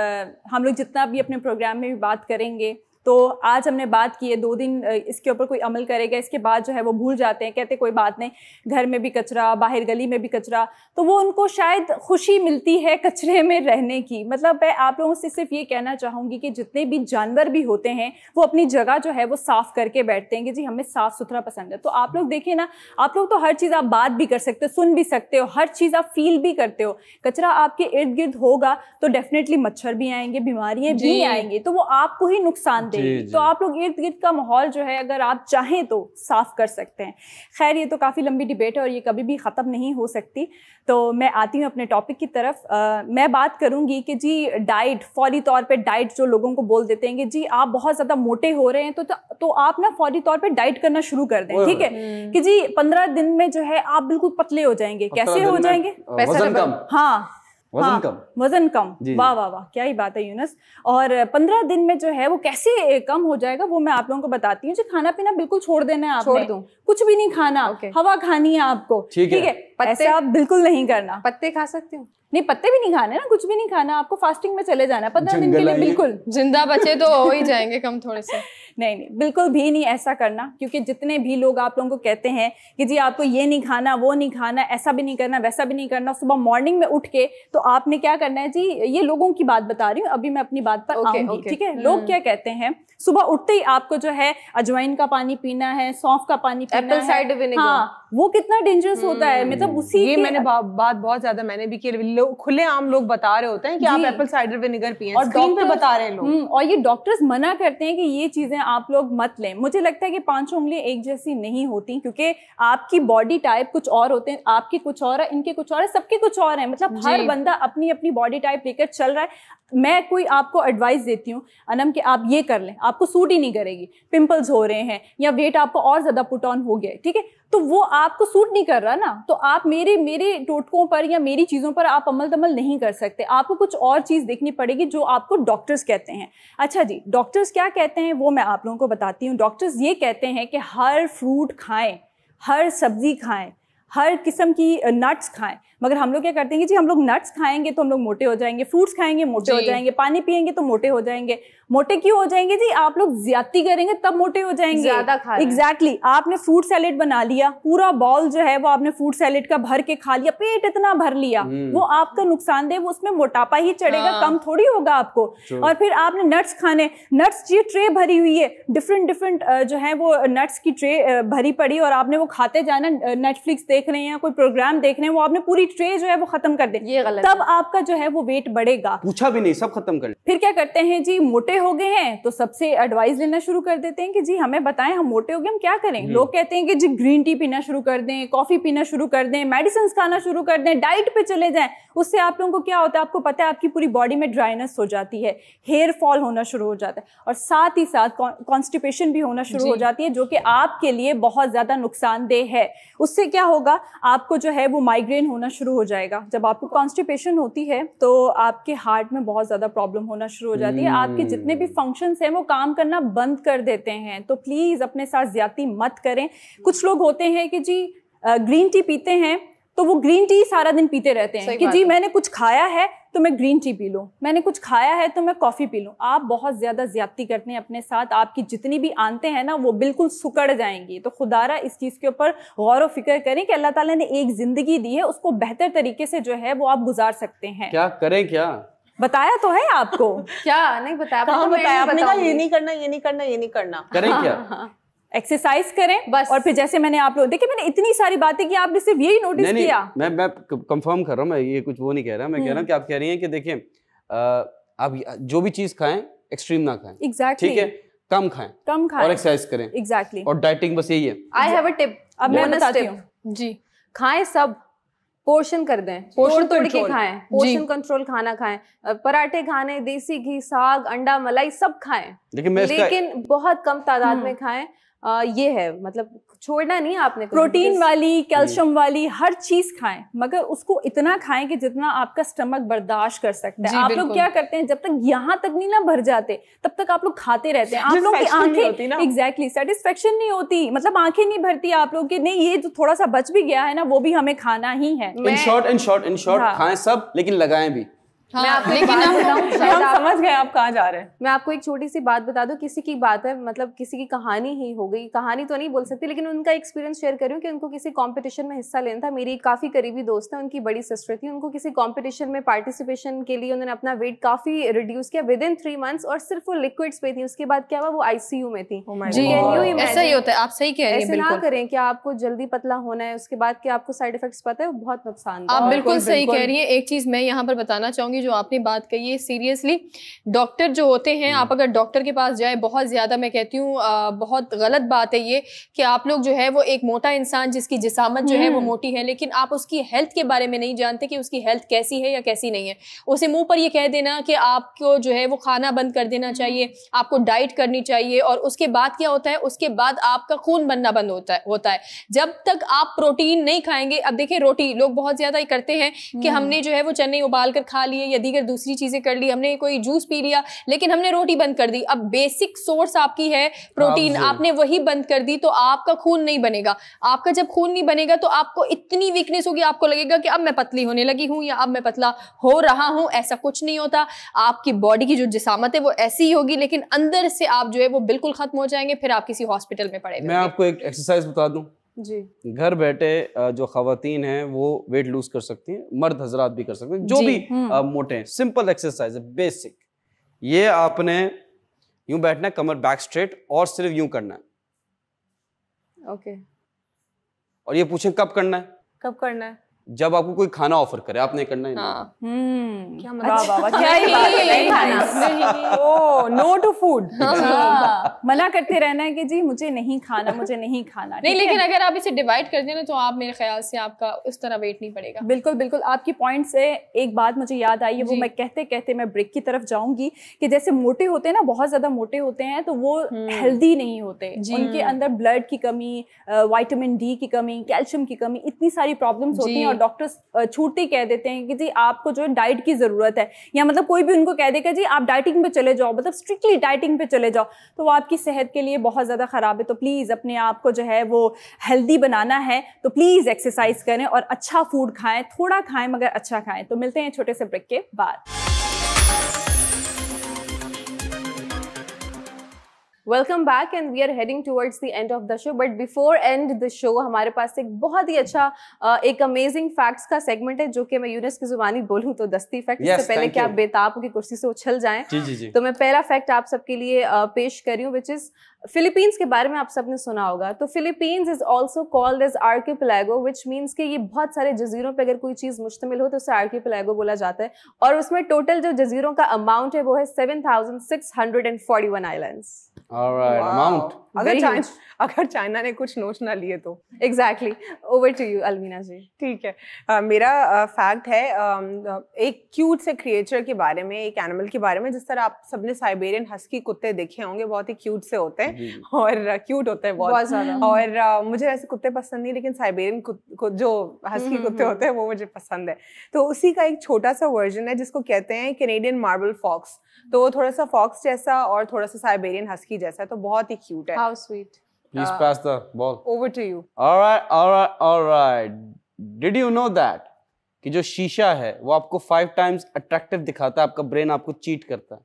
हम लोग जितना भी अपने प्रोग्राम में भी बात करेंगे तो आज हमने बात की है, 2 दिन इसके ऊपर कोई अमल करेगा, इसके बाद जो है वो भूल जाते हैं, कहते कोई बात नहीं, घर में भी कचरा, बाहर गली में भी कचरा, तो वो उनको शायद खुशी मिलती है कचरे में रहने की। मतलब मैं आप लोगों से सिर्फ ये कहना चाहूँगी कि जितने भी जानवर भी होते हैं वो अपनी जगह जो है वो साफ़ करके बैठते हैं कि जी हमें साफ़ सुथरा पसंद है। तो आप लोग देखिए ना, आप लोग तो हर चीज़ आप बात भी कर सकते हो, सुन भी सकते हो, हर चीज़ आप फील भी करते हो। कचरा आपके इर्द गिर्द होगा तो डेफिनेटली मच्छर भी आएंगे, बीमारियां भी आएंगी, तो वो आपको ही नुकसान देंगी। तो आप लोग इर्द गिर्द का माहौल जो है अगर आप चाहें तो साफ कर सकते हैं। खैर ये तो काफ़ी लंबी डिबेट है और ये कभी भी ख़त्म नहीं हो सकती। तो मैं आती हूँ अपने टॉपिक की तरफ। मैं बात करूँगी कि जी डाइट, फौरी तौर पे डाइट जो लोगों को बोल देते हैं कि जी आप बहुत ज़्यादा मोटे हो रहे हैं तो आप ना फौरी तौर पे डाइट करना शुरू कर दें, ठीक है, कि जी 15 दिन में जो है आप बिल्कुल पतले हो जाएंगे। कैसे हो जाएंगे? वजन कम। हाँ, वजन कम, वजन कम। वाह वाह वाह, क्या ही बात है यूनुस। और 15 दिन में जो है वो कैसे कम हो जाएगा वो मैं आप लोगों को बताती हूँ। जो खाना पीना बिल्कुल छोड़ देना है, आपने छोड़ दूं, कुछ भी नहीं खाना, हवा खानी है आपको, ठीक है, ऐसे आप बिल्कुल नहीं करना। पत्ते खा सकते हो? नहीं, पत्ते भी नहीं खाने ना, कुछ भी नहीं खाना, आपको फास्टिंग में चले जाना 15 दिन के लिए। बिल्कुल जिंदा बचे तो हो ही जाएंगे कम थोड़े से। नहीं नहीं, बिल्कुल भी नहीं ऐसा करना, क्योंकि जितने भी लोग आप लोगों को कहते हैं कि जी आपको ये नहीं खाना, वो नहीं खाना, ऐसा भी नहीं करना, वैसा भी नहीं करना, सुबह मॉर्निंग में उठ के तो आपने क्या करना है जी, ये लोगों की बात बता रही हूँ, अभी मैं अपनी बात पर आऊंगी, ठीक है। लोग क्या कहते हैं, सुबह उठते ही आपको जो है अजवाइन का पानी पीना है, सौंफ का पानी पीना है, एप्पल साइडर विनेगर। हाँ, वो कितना डेंजरस होता है। मतलब उसी ये मैंने बात बहुत ज्यादा मैंने भी की, खुले आम लोग बता रहे होते हैं कि आप एप्पल साइडर विनेगर पिएं, और स्क्रीन पे बता रहे हैं लोग, और ये डॉक्टर्स मना करते हैं कि ये चीजें आप लोग मत लें। मुझे लगता है कि 5 उंगलियां एक जैसी नहीं होती, क्योंकि आपकी बॉडी टाइप कुछ और होते हैं, आपकी कुछ और है, इनके कुछ और है, सबके कुछ और है। मतलब हर बंदा अपनी अपनी बॉडी टाइप लेकर चल रहा है। मैं कोई आपको एडवाइस देती हूँ अनम कि आप ये कर लें, आपको सूट ही नहीं करेगी, पिंपल्स हो रहे हैं या वेट आपको और ज्यादा पुट ऑन हो गया, ठीक है, तो वो आपको सूट नहीं कर रहा ना, तो आप मेरे टोटकों पर या मेरी चीज़ों पर आप अमल दमल नहीं कर सकते। आपको कुछ और चीज़ देखनी पड़ेगी जो आपको डॉक्टर्स कहते हैं। अच्छा जी, डॉक्टर्स क्या कहते हैं वो मैं आप लोगों को बताती हूँ। डॉक्टर्स ये कहते हैं कि हर फ्रूट खाएं, हर सब्जी खाएं, हर किस्म की नट्स खाएं। मगर हम लोग क्या करते हैं कि जी हम लोग नट्स खाएंगे तो हम लोग मोटे हो जाएंगे, फ्रूट्स खाएंगे मोटे हो जाएंगे, पानी पिएंगे तो मोटे हो जाएंगे। मोटे क्यों हो जाएंगे जी? आप लोग ज्यादती करेंगे तब मोटे हो जाएंगे, ज्यादा खा रहे हैं। एग्जैक्टली। आपने फ्रूट सैलेड बना लिया, पूरा बॉल जो है वो आपने फ्रूट सैलेड का भर के खा लिया, पेट इतना भर लिया, वो आपका नुकसानदेह, वो उसमें मोटापा ही चढ़ेगा, कम थोड़ी होगा आपको। और फिर आपने नट्स खाने, नट्स ये ट्रे भरी हुई है, डिफरेंट जो है वो नट्स की ट्रे भरी पड़ी, और आपने वो खाते जाना, नेटफ्लिक्स देख रहे हैं या कोई प्रोग्राम देख रहे हैं, वो आपने पूरी ट्रे जो है वो खत्म कर दे, ये गलत तब आपका जो है वो वेट बढ़ेगा। पूछा भी नहीं, सब खत्म कर। फिर क्या करते हैं जी, मोटे हो गए हैं तो सबसे एडवाइस लेना शुरू कर देते हैं कि जी हमें बताएं, हम मोटे हो गए, हम क्या करें। लोग कहते हैं कि जी ग्रीन टी पीना शुरू कर दें, कॉफी पीना शुरू कर दें, मेडिसिन खाना शुरू कर दें, डाइट पे चले जाएं। उससे आप लोगों को क्या होता है, आपको पता है, आपकी पूरी बॉडी में ड्राइनेस हो जाती है, हेयर फॉल होना शुरू हो जाता है, और साथ ही साथ कॉन्स्टिपेशन भी होना शुरू हो जाती है, जो कि आपके लिए बहुत ज्यादा नुकसानदेह है। उससे क्या होगा, आपको जो है वो माइग्रेन होना शुरू हो जाएगा। जब आपको कॉन्स्टिपेशन होती है तो आपके हार्ट में बहुत ज्यादा प्रॉब्लम होना शुरू हो जाती है, आपके जितने भी फंक्शंस हैं वो काम करना बंद कर देते हैं। तो प्लीज अपने साथ ज्यादती मत करें। कुछ लोग होते हैं कि जी ग्रीन टी पीते हैं तो वो ग्रीन टी सारा दिन पीते रहते हैं कि जी मैंने कुछ खाया है तो मैं ग्रीन टी पी लूँ, मैंने कुछ खाया है तो मैं कॉफ़ी पी लूँ। आप बहुत ज़्यादा ज्यादती करते हैं अपने साथ, आपकी जितनी भी आंतें हैं ना वो बिल्कुल सुकड़ जाएंगी। तो खुदारा इस चीज़ के ऊपर गौर व फिक्र करें कि अल्लाह ताला ने एक ज़िंदगी दी है, उसको बेहतर तरीके से जो है वो आप गुजार सकते हैं। क्या करें, क्या बताया तो है आपको। क्या नहीं बताया? कहाँ बताया आपने? कहा ये नहीं करना, ये नहीं करना, ये नहीं करना। करें क्या? एक्सरसाइज करें बस। और फिर जैसे मैंने आप लोग देखिए, मैंने इतनी सारी बातें की, आपने सिर्फ यही नोटिस किया। मैं कंफर्म कर रहा हूँ, मैं ये कुछ वो नहीं कह रहा, मैं कह रहा हूँ कि आप कह रही हैं कि देखिए आप जो भी चीज खाएं एक्सट्रीम ना खाएं, एग्जैक्टली, ठीक है, कम खाएं और एक्सरसाइज करें, एग्जैक्टली, और डाइटिंग, बस यही है। आई हैव अ टिप, अब मैं बताती हूँ जी। खाएं सब, पोर्शन कर दें, पोर्शन तोड़ के खाएं, पोर्शन कंट्रोल खाना खाएं, पराठे खाने, देसी घी, साग, अंडा, मलाई सब खाएं, लेकिन बहुत कम तादाद में खाएं। ये है, मतलब छोड़ना नहीं आपने। प्रोटीन वाली, कैल्शियम वाली हर चीज खाएं, मगर उसको इतना खाएं कि जितना आपका स्टमक बर्दाश्त कर सकता है। आप लोग क्या करते हैं, जब तक यहाँ तक नहीं ना भर जाते तब तक आप लोग खाते रहते हैं। आप लोग की आंखें, एग्जैक्टली, सेटिस्फेक्शन नहीं होती, मतलब आंखें नहीं भरती आप लोग की, नहीं ये जो थोड़ा सा बच भी गया है ना वो भी हमें खाना ही है। इन शॉर्ट खाएं सब, लेकिन लगाएं भी। हाँ, मैं आपको लेकिन बात हम बताऊं, शायद हम आप समझ गए आप कहाँ जा रहे हैं। मैं आपको एक छोटी सी बात बता दूं, किसी की बात है, मतलब किसी की कहानी ही हो गई, कहानी तो नहीं बोल सकती लेकिन उनका एक्सपीरियंस शेयर कर रही हूँ कि उनको किसी कंपटीशन में हिस्सा लेना था। मेरी काफ़ी करीबी दोस्त है, उनकी बड़ी सिस्टर थी, उनको किसी कंपटीशन में पार्टिसिपेशन के लिए उन्होंने अपना वेट काफ़ी रिड्यूस किया विदिन 3 months और सिर्फ वो लिक्विड्स पे थी। उसके बाद क्या हुआ, वो ICU में थी। जी, ऐसा ही होता है, आप सही कह रही हैं। ऐसे ना बिल्कुल करें कि आपको जल्दी पतला होना है, उसके बाद कि आपको साइड इफेक्ट्स पता है, वो बहुत नुकसान। आप बिल्कुल सही कह रही है। एक चीज मैं यहाँ पर बताना चाहूंगी, जो आपने बात कही है, सीरियसली डॉक्टर जो होते हैं, आप अगर डॉक्टर के पास जाए, बहुत ज्यादा मैं कहती हूँ बहुत गलत बात है ये कि आप लोग जो है वो एक मोटा इंसान जिसकी जिसामत जो है वो मोटी है, लेकिन आप उसकी हेल्थ के बारे में नहीं जानते कि उसकी हेल्थ कैसी है या कैसी नहीं है। उसे मुंह पर ये कह देना कि आपको जो है वो खाना बंद कर देना चाहिए, आपको डाइट करनी चाहिए, और उसके बाद क्या होता है, उसके बाद आपका खून बनना बंद होता है। जब तक आप प्रोटीन नहीं खाएंगे, अब देखिए रोटी लोग बहुत ज्यादा ही करते हैं कि हमने जो है वो चने उबाल कर खा लिए या दीगर दूसरी चीजें कर ली, हमने कोई जूस पी लिया, लेकिन हमने रोटी बंद कर दी। अब बेसिक सोर्स आपकी है प्रोटीन, आपने वही बंद कर दी, तो आपका खून नहीं बनेगा। आपका जब खून नहीं बनेगा तो आपको इतनी वीकनेस होगी, आपको लगेगा कि अब मैं पतली होने लगी हूं या अब मैं पतला हो रहा हूं। ऐसा कुछ नहीं होता। आपकी बॉडी की जो जिसामत है वो ऐसी ही होगी, लेकिन अंदर से आप जो है वो बिल्कुल खत्म हो जाएंगे, फिर आप किसी हॉस्पिटल में पड़े। मैं आपको एक एक्सरसाइज बता दूं जी, घर बैठे जो खवातीन हैं वो वेट लूज कर सकती हैं, मर्द हजरात भी कर सकते हैं, जो भी मोटे हैं। सिंपल एक्सरसाइज है, बेसिक। ये आपने यूं बैठना है, कमर बैक स्ट्रेट, और सिर्फ यूं करना है। ओके। और ये पूछें कब करना है? कब करना है? जब आपको कोई खाना ऑफर करे, आपने करना ही नहीं। क्या मतलब बाबा, क्या ही बात है, नहीं खाना। ओह, नो टू फूड। मना करते रहना है कि जी मुझे नहीं खाना, मुझे नहीं खाना। नहीं, लेकिन अगर आप इसे डिवाइड कर देना तो आप, मेरे ख्याल से आपका उस तरह वेट नहीं पड़ेगा। बिल्कुल बिल्कुल, आपकी पॉइंट से एक बात मुझे याद आई है, वो मैं कहते कहते मैं ब्रेक की तरफ जाऊंगी कि जैसे मोटे होते हैं ना, बहुत ज्यादा मोटे होते हैं तो वो हेल्दी नहीं होते, उनके अंदर ब्लड की कमी, विटामिन डी की कमी, कैल्शियम की कमी, इतनी सारी प्रॉब्लम्स होती हैं, और डॉक्टर्स छूटते ही कह देते हैं कि जी आपको जो है डाइट की जरूरत है, या मतलब कोई भी उनको कह देगा जी आप डाइटिंग पे चले जाओ, मतलब स्ट्रिक्टली डाइटिंग पे चले जाओ, तो वो आपकी सेहत के लिए बहुत ज्यादा खराब है। तो प्लीज अपने आप को जो है वो हेल्दी बनाना है तो प्लीज एक्सरसाइज करें और अच्छा फूड खाएं, थोड़ा खाएं मगर अच्छा खाएं। तो मिलते हैं छोटे से ब्रेक के बाद। Welcome back and we are heading towards the end of the show, but before end the show हमारे पास एक बहुत ही अच्छा एक अमेजिंग फैक्ट्स का सेगमेंट है, जो कि मैं यूनिस की जुबानी बोलूं तो दस्ती फैक्ट। इससे पहले कि आप बेताब की कुर्सी से उछल जाएं, तो मैं पहला फैक्ट आप सबके लिए पेश कर रही हूँ, विच इज फिलीपींस के बारे में आप सबने सुना होगा। तो Philippines is also called as archipelago, which means कि ये बहुत सारे जजीरों पे अगर कोई चीज मुश्तमिल हो तो उसे आर्किपेलागो बोला जाता है। और उसमें टोटल जो जजीरों का अमाउंट है वो है 7,641 आइलैंड्स। Alright, amount. अगर चाइना ने कुछ नोच ना लिए तो। Exactly. Over to you Almina जी। ठीक है, मेरा फैक्ट है एक क्यूट से क्रिएचर के बारे में, एक एनिमल के बारे में। जिस तरह आप सबने साइबेरियन हस्की कुत्ते देखे होंगे, बहुत ही क्यूट से होते हैं और क्यूट होते हैं बहुत ज्यादा। और मुझे ऐसे कुत्ते पसंद नहीं, लेकिन साइबेरियन जो हस्की कुत्ते होते हैं वो मुझे पसंद है। तो उसी का एक छोटा सा वर्जन है जिसको कहते हैं कैनेडियन मार्बल फॉक्स। तो वो थोड़ा सा फॉक्स जैसा और थोड़ा सा साइबेरियन हस्की जैसा है, तो बहुत ही क्यूट है। How sweet. Please pass the ball. Over to you. All right. Did you know that कि जो शीशा है वो आपको 5 times अट्रैक्टिव दिखाता है, आपका ब्रेन आपको चीट करता है।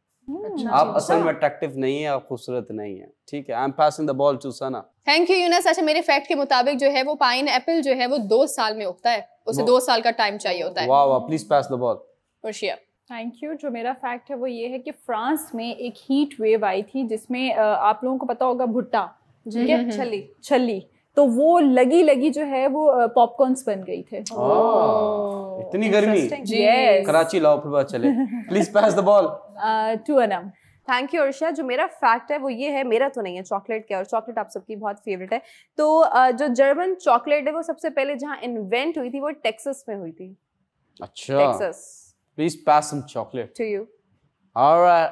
आप असल में अट्रैक्टिव नहीं है, आप खूबसूरत नहीं है। ठीक है, I am passing the ball to Sana. Thank you Younus. अच्छा, मेरे फैक्ट के मुताबिक जो है वो पाइन एप्पल जो है वो 2 साल में उगता है, उसे 2 साल का टाइम चाहिए होता है। वाह वाह, प्लीज पास द बॉल। खुशिया। Thank you. जो मेरा फैक्ट है वो ये है कि फ्रांस में एक हीट वेव आई थी जिसमें आप लोगों को पता होगा भुट्टा, ठीक है, छल्ली, तो वो लगी जो है वो पॉपकॉर्न्स बन गई थे। इतनी गर्मी। Yes. कराची लाओ फिर बात चले। Please pass the ball to Anam. Thank you Arshia. जो मेरा फैक्ट है वो ये है, मेरा तो नहीं है, चॉकलेट का, और चॉकलेट आप सबकी बहुत फेवरेट है। तो जो जर्मन चॉकलेट है वो सबसे पहले जहाँ इन्वेंट हुई थी वो टेक्सास में हुई थी। अच्छा, Texas. Please pass some chocolate to you. Alright.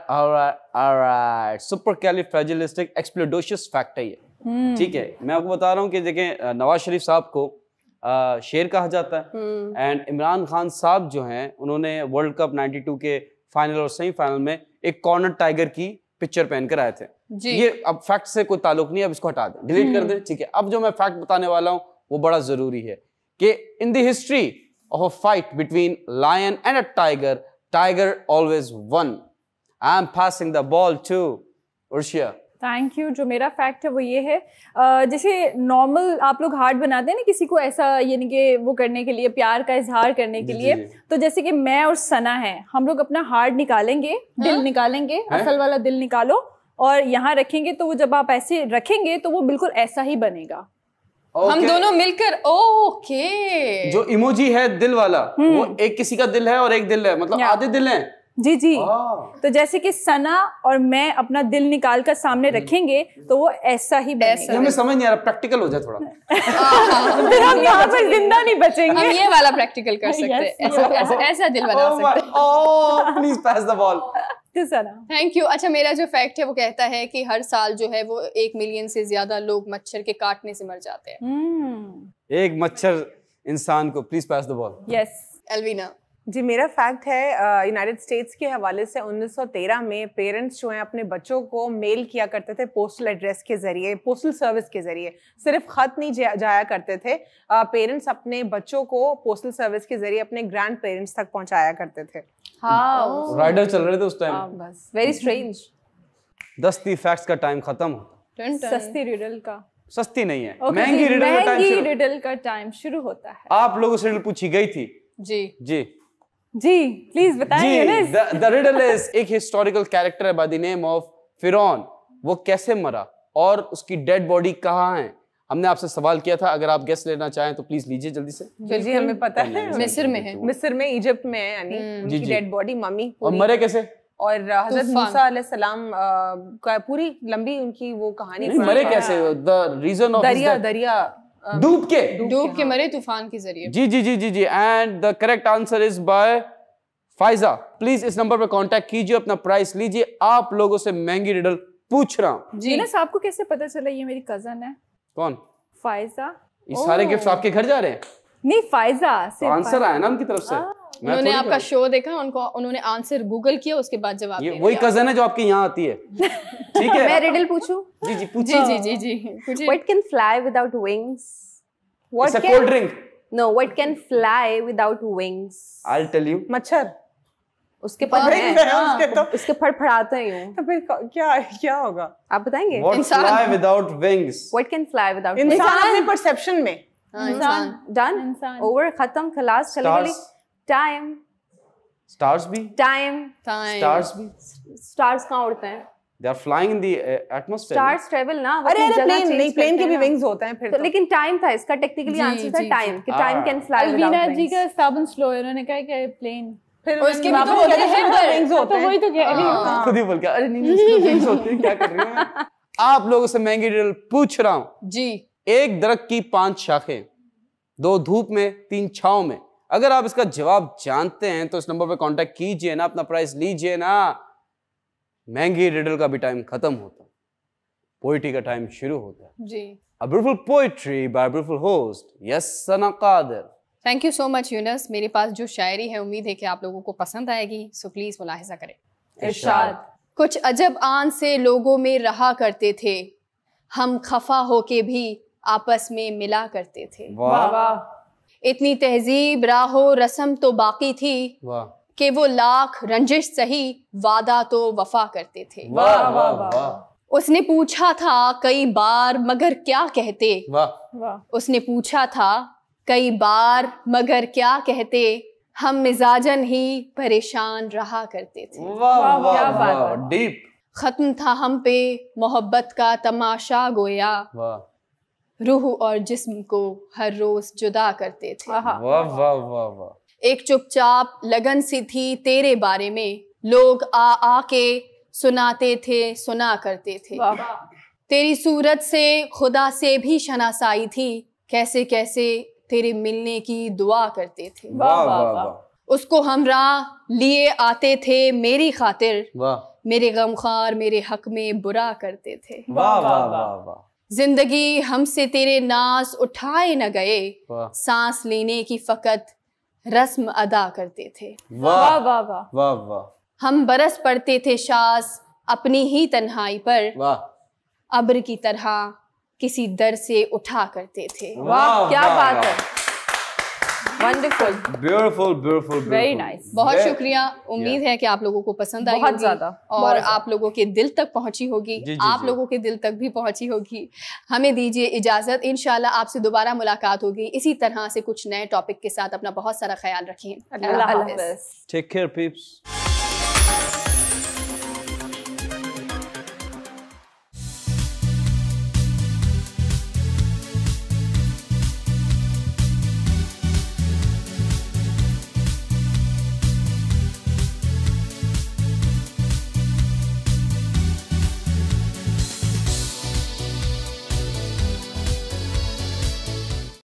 Supercalifragilisticexpialidocious fact है ये। ठीक है, मैं आपको बता रहा हूँ कि देखें, नवाज शरीफ साहब को शेर कहा जाता है, एंड इमरान खान साहब जो हैं उन्होंने वर्ल्ड कप 92 के फाइनल और सेमीफाइनल में एक कॉर्नर टाइगर की पिक्चर पहनकर आए थे। ये अब फैक्ट से कोई ताल्लुक नहीं है, अब इसको हटा दें, डिलीट कर दें। ठीक है, अब जो मैं फैक्ट बताने वाला हूँ वो बड़ा जरूरी है कि in the history of a fight between lion and a tiger, Tiger always won. I'm passing the ball to Urshia. Thank you. जो मेरा फैक्ट है वो ये है, जैसे नॉर्मल आप लोग हार्ट बनाते हैं ना किसी को ऐसा, यानी कि वो करने के लिए, प्यार का इजहार करने के लिए, तो जैसे कि मैं और सना है, हम लोग अपना हार्ट निकालेंगे, दिल निकालेंगे, असल वाला दिल निकालो और यहाँ रखेंगे, तो वो जब आप ऐसे रखेंगे तो वो बिल्कुल ऐसा ही बनेगा। हम दोनों मिलकर, ओके। जो इमोजी है दिल वाला, वो एक किसी का दिल है और एक दिल है, मतलब आधे दिल हैं। जी जी। तो जैसे कि सना और मैं अपना दिल निकाल कर सामने रखेंगे तो वो ऐसा ही बनेगा। हमें समझ नहीं आ रहा, प्रैक्टिकल हो जाए थोड़ा। फिर हम यहाँ पर जिंदा नहीं बचेंगे। हम ये वाला प्रैक्टिकल कर सकते हैं, ऐसा दिल बना सकते हैं। Please pass the ball. Thank you. अच्छा, मेरा जो फैक्ट है वो कहता है कि हर साल जो है वो 1 मिलियन से ज्यादा लोग मच्छर के काटने से मर जाते हैं। एक मच्छर इंसान को, please pass the ball. Yes Alveena ji, मेरा फैक्ट है यूनाइटेड स्टेट्स के हवाले से 1913 में पेरेंट्स जो हैं अपने बच्चों को मेल किया करते थे पोस्टल एड्रेस के जरिए, पोस्टल सर्विस के जरिए। सिर्फ खत नहीं जाया करते थे, पेरेंट्स अपने बच्चों को पोस्टल सर्विस के जरिए अपने ग्रैंड पेरेंट्स तक पहुंचाया करते थे। हाँ, राइडर चल रहे थे उस टाइम। बस वेरी स्ट्रेंज। दस्ती फैक्ट्स का टाइम खत्म। सस्ती रिडल का, सस्ती नहीं है, महंगी रिडल का टाइम शुरू होता है। आप लोगों से रिडल पूछी गई थी। जी जी जी, प्लीज बताइए। द रिडल इज, एक हिस्टोरिकल कैरेक्टर है बाय द नेम ऑफ फिरौन, वो कैसे मरा और उसकी डेड बॉडी कहाँ है। हमने आपसे सवाल किया था, अगर आप गेस लेना चाहें तो प्लीज लीजिए जल्दी से। जी हमें पता है, मिस्र में है, मिस्र में, इजिप्ट में है, यानी उनकी डेड बॉडी, मम्मी। और मरे कैसे? और हजरत मूसा अलैहिस्सलाम का पूरी लंबी उनकी वो कहानी। मरे कैसे? द रीजन ऑफ दरिया डूब के मरे तूफान के जरिए। जी जी जी जी जी। And the correct answer is by Faiza. Please इस नंबर पर कांटेक्ट कीजिए, अपना प्राइस लीजिए। आप लोगों से महंगी रिडल पूछ रहा हूँ। जी ना, आपको कैसे पता चला ये मेरी कजन है? कौन? फाइजा। ये सारे गिफ्ट्स आपके घर जा रहे हैं? नहीं, फाइजा से आंसर आया ना उनकी तरफ से। उन्होंने आपका शो देखा, उन्होंने आंसर गूगल किया, उसके बाद जवाब दिया। वही कजन है जो आपके यहाँ आती है। ठीक है, मैं रिडल पूछूं? जी जी पूछिए। जी जी जी जी। What can fly without wings? It's a cold drink. No, what can fly without wings? I'll tell you. मच्छर। उसके पर उसके तो उसके फड़फड़ाते ही हूं। तो फिर क्या होगा? आप बताएंगे? What fly without wings? What can fly without wings? इंसान अपने परसेप्शन में। इंसान। Done? इंसान। Over, खत्म, खलास, चले गए। Time. Stars भी? Time. Stars भी? Stars कहाँ उड़ते हैं? They are flying in the atmosphere. Stars travel ना। अरे प्लेन नहीं, प्लेन के भी विंग्स होते हैं फिर तो। लेकिन टाइम था इसका, टेक्निकली आंसर था टाइम, कि time can fly without Alveena wings. जी का साबन स्लो है, उन्होंने कहा कि प्लेन। फिर उसके भी तो होते हैं विंग्स होते हैं। वही तो कह रही हूँ। खुद ही बोल के, अरे नहीं इसके विंग्स होते हैं, क्या कर रही हूँ मैं? आप लोगों से महंगी रिडल पूछ रहा हूँ। जी। एक दरख्त की 5 शाखें, 2 धूप में, 3 छांव में। अगर आप इसका जवाब जानते हैं तो इस नंबर पे कांटेक्ट कीजिए ना, अपना प्राइस लीजिए ना। महंगी रिडल का भी टाइम खत्म होता है, पोइट्री का टाइम शुरू होता है। जी। A beautiful poetry by a beautiful host. Yes, Sana Qadir. Thank you so much Yunus. मेरे पास जो शायरी है, उम्मीद है कि आप लोगों को पसंद आएगी, सो प्लीज मुलाहिजा करें। इरशाद। कुछ अजब आन से लोगों में रहा करते थे, हम खफा होके भी आपस में मिला करते थे। वाह वाह। इतनी तहजीब राहो रस्म तो बाकी थी, वाह कि वो लाख रंजिश सही वादा तो वफा करते थे। वाह वाह वाह। उसने पूछा था कई बार मगर क्या कहते, वाह वाह। उसने पूछा था कई बार मगर क्या कहते, हम मिजाजन ही परेशान रहा करते थे। वाह वाह, क्या वाह बात वाह, है। डीप। खत्म था हम पे मोहब्बत का तमाशा गोया, वाह रूह और जिस्म को हर रोज जुदा करते थे। वाह वाह वाह वाह। एक चुपचाप लगन सी थी तेरे बारे में, लोग आ के सुनाते थे सुना करते थे। तेरी सूरत से खुदा से भी शनासाई थी, कैसे कैसे तेरे मिलने की दुआ करते थे। वाह वाह वाह। उसको हमरा लिए आते थे मेरी खातिर, वाह मेरे गमखार मेरे हक में बुरा करते थे। वाह वाह वाह वाह। जिंदगी हमसे तेरे नाज उठाए न गए, वाह सांस लेने की फकत रस्म अदा करते थे। वाह वाह वाह। वाह वाह। हम बरस पड़ते थे शास अपनी ही तन्हाई पर, वाह अब्र की तरह किसी दर से उठा करते थे। वाह, क्या वाह, बात वाह। है। Wonderful, beautiful, very nice. बहुत शुक्रिया। उम्मीद है कि आप लोगों को पसंद आई बहुत होगी ज्यादा, और बहुत आप लोगों के दिल तक पहुंची होगी, आप लोगों के दिल तक भी पहुंची होगी। हमें दीजिए इजाजत, इंशाल्लाह आपसे दोबारा मुलाकात होगी इसी तरह से कुछ नए टॉपिक के साथ। अपना बहुत सारा ख्याल रखिए। अल्लाह हाफ़िज़। Take care peeps.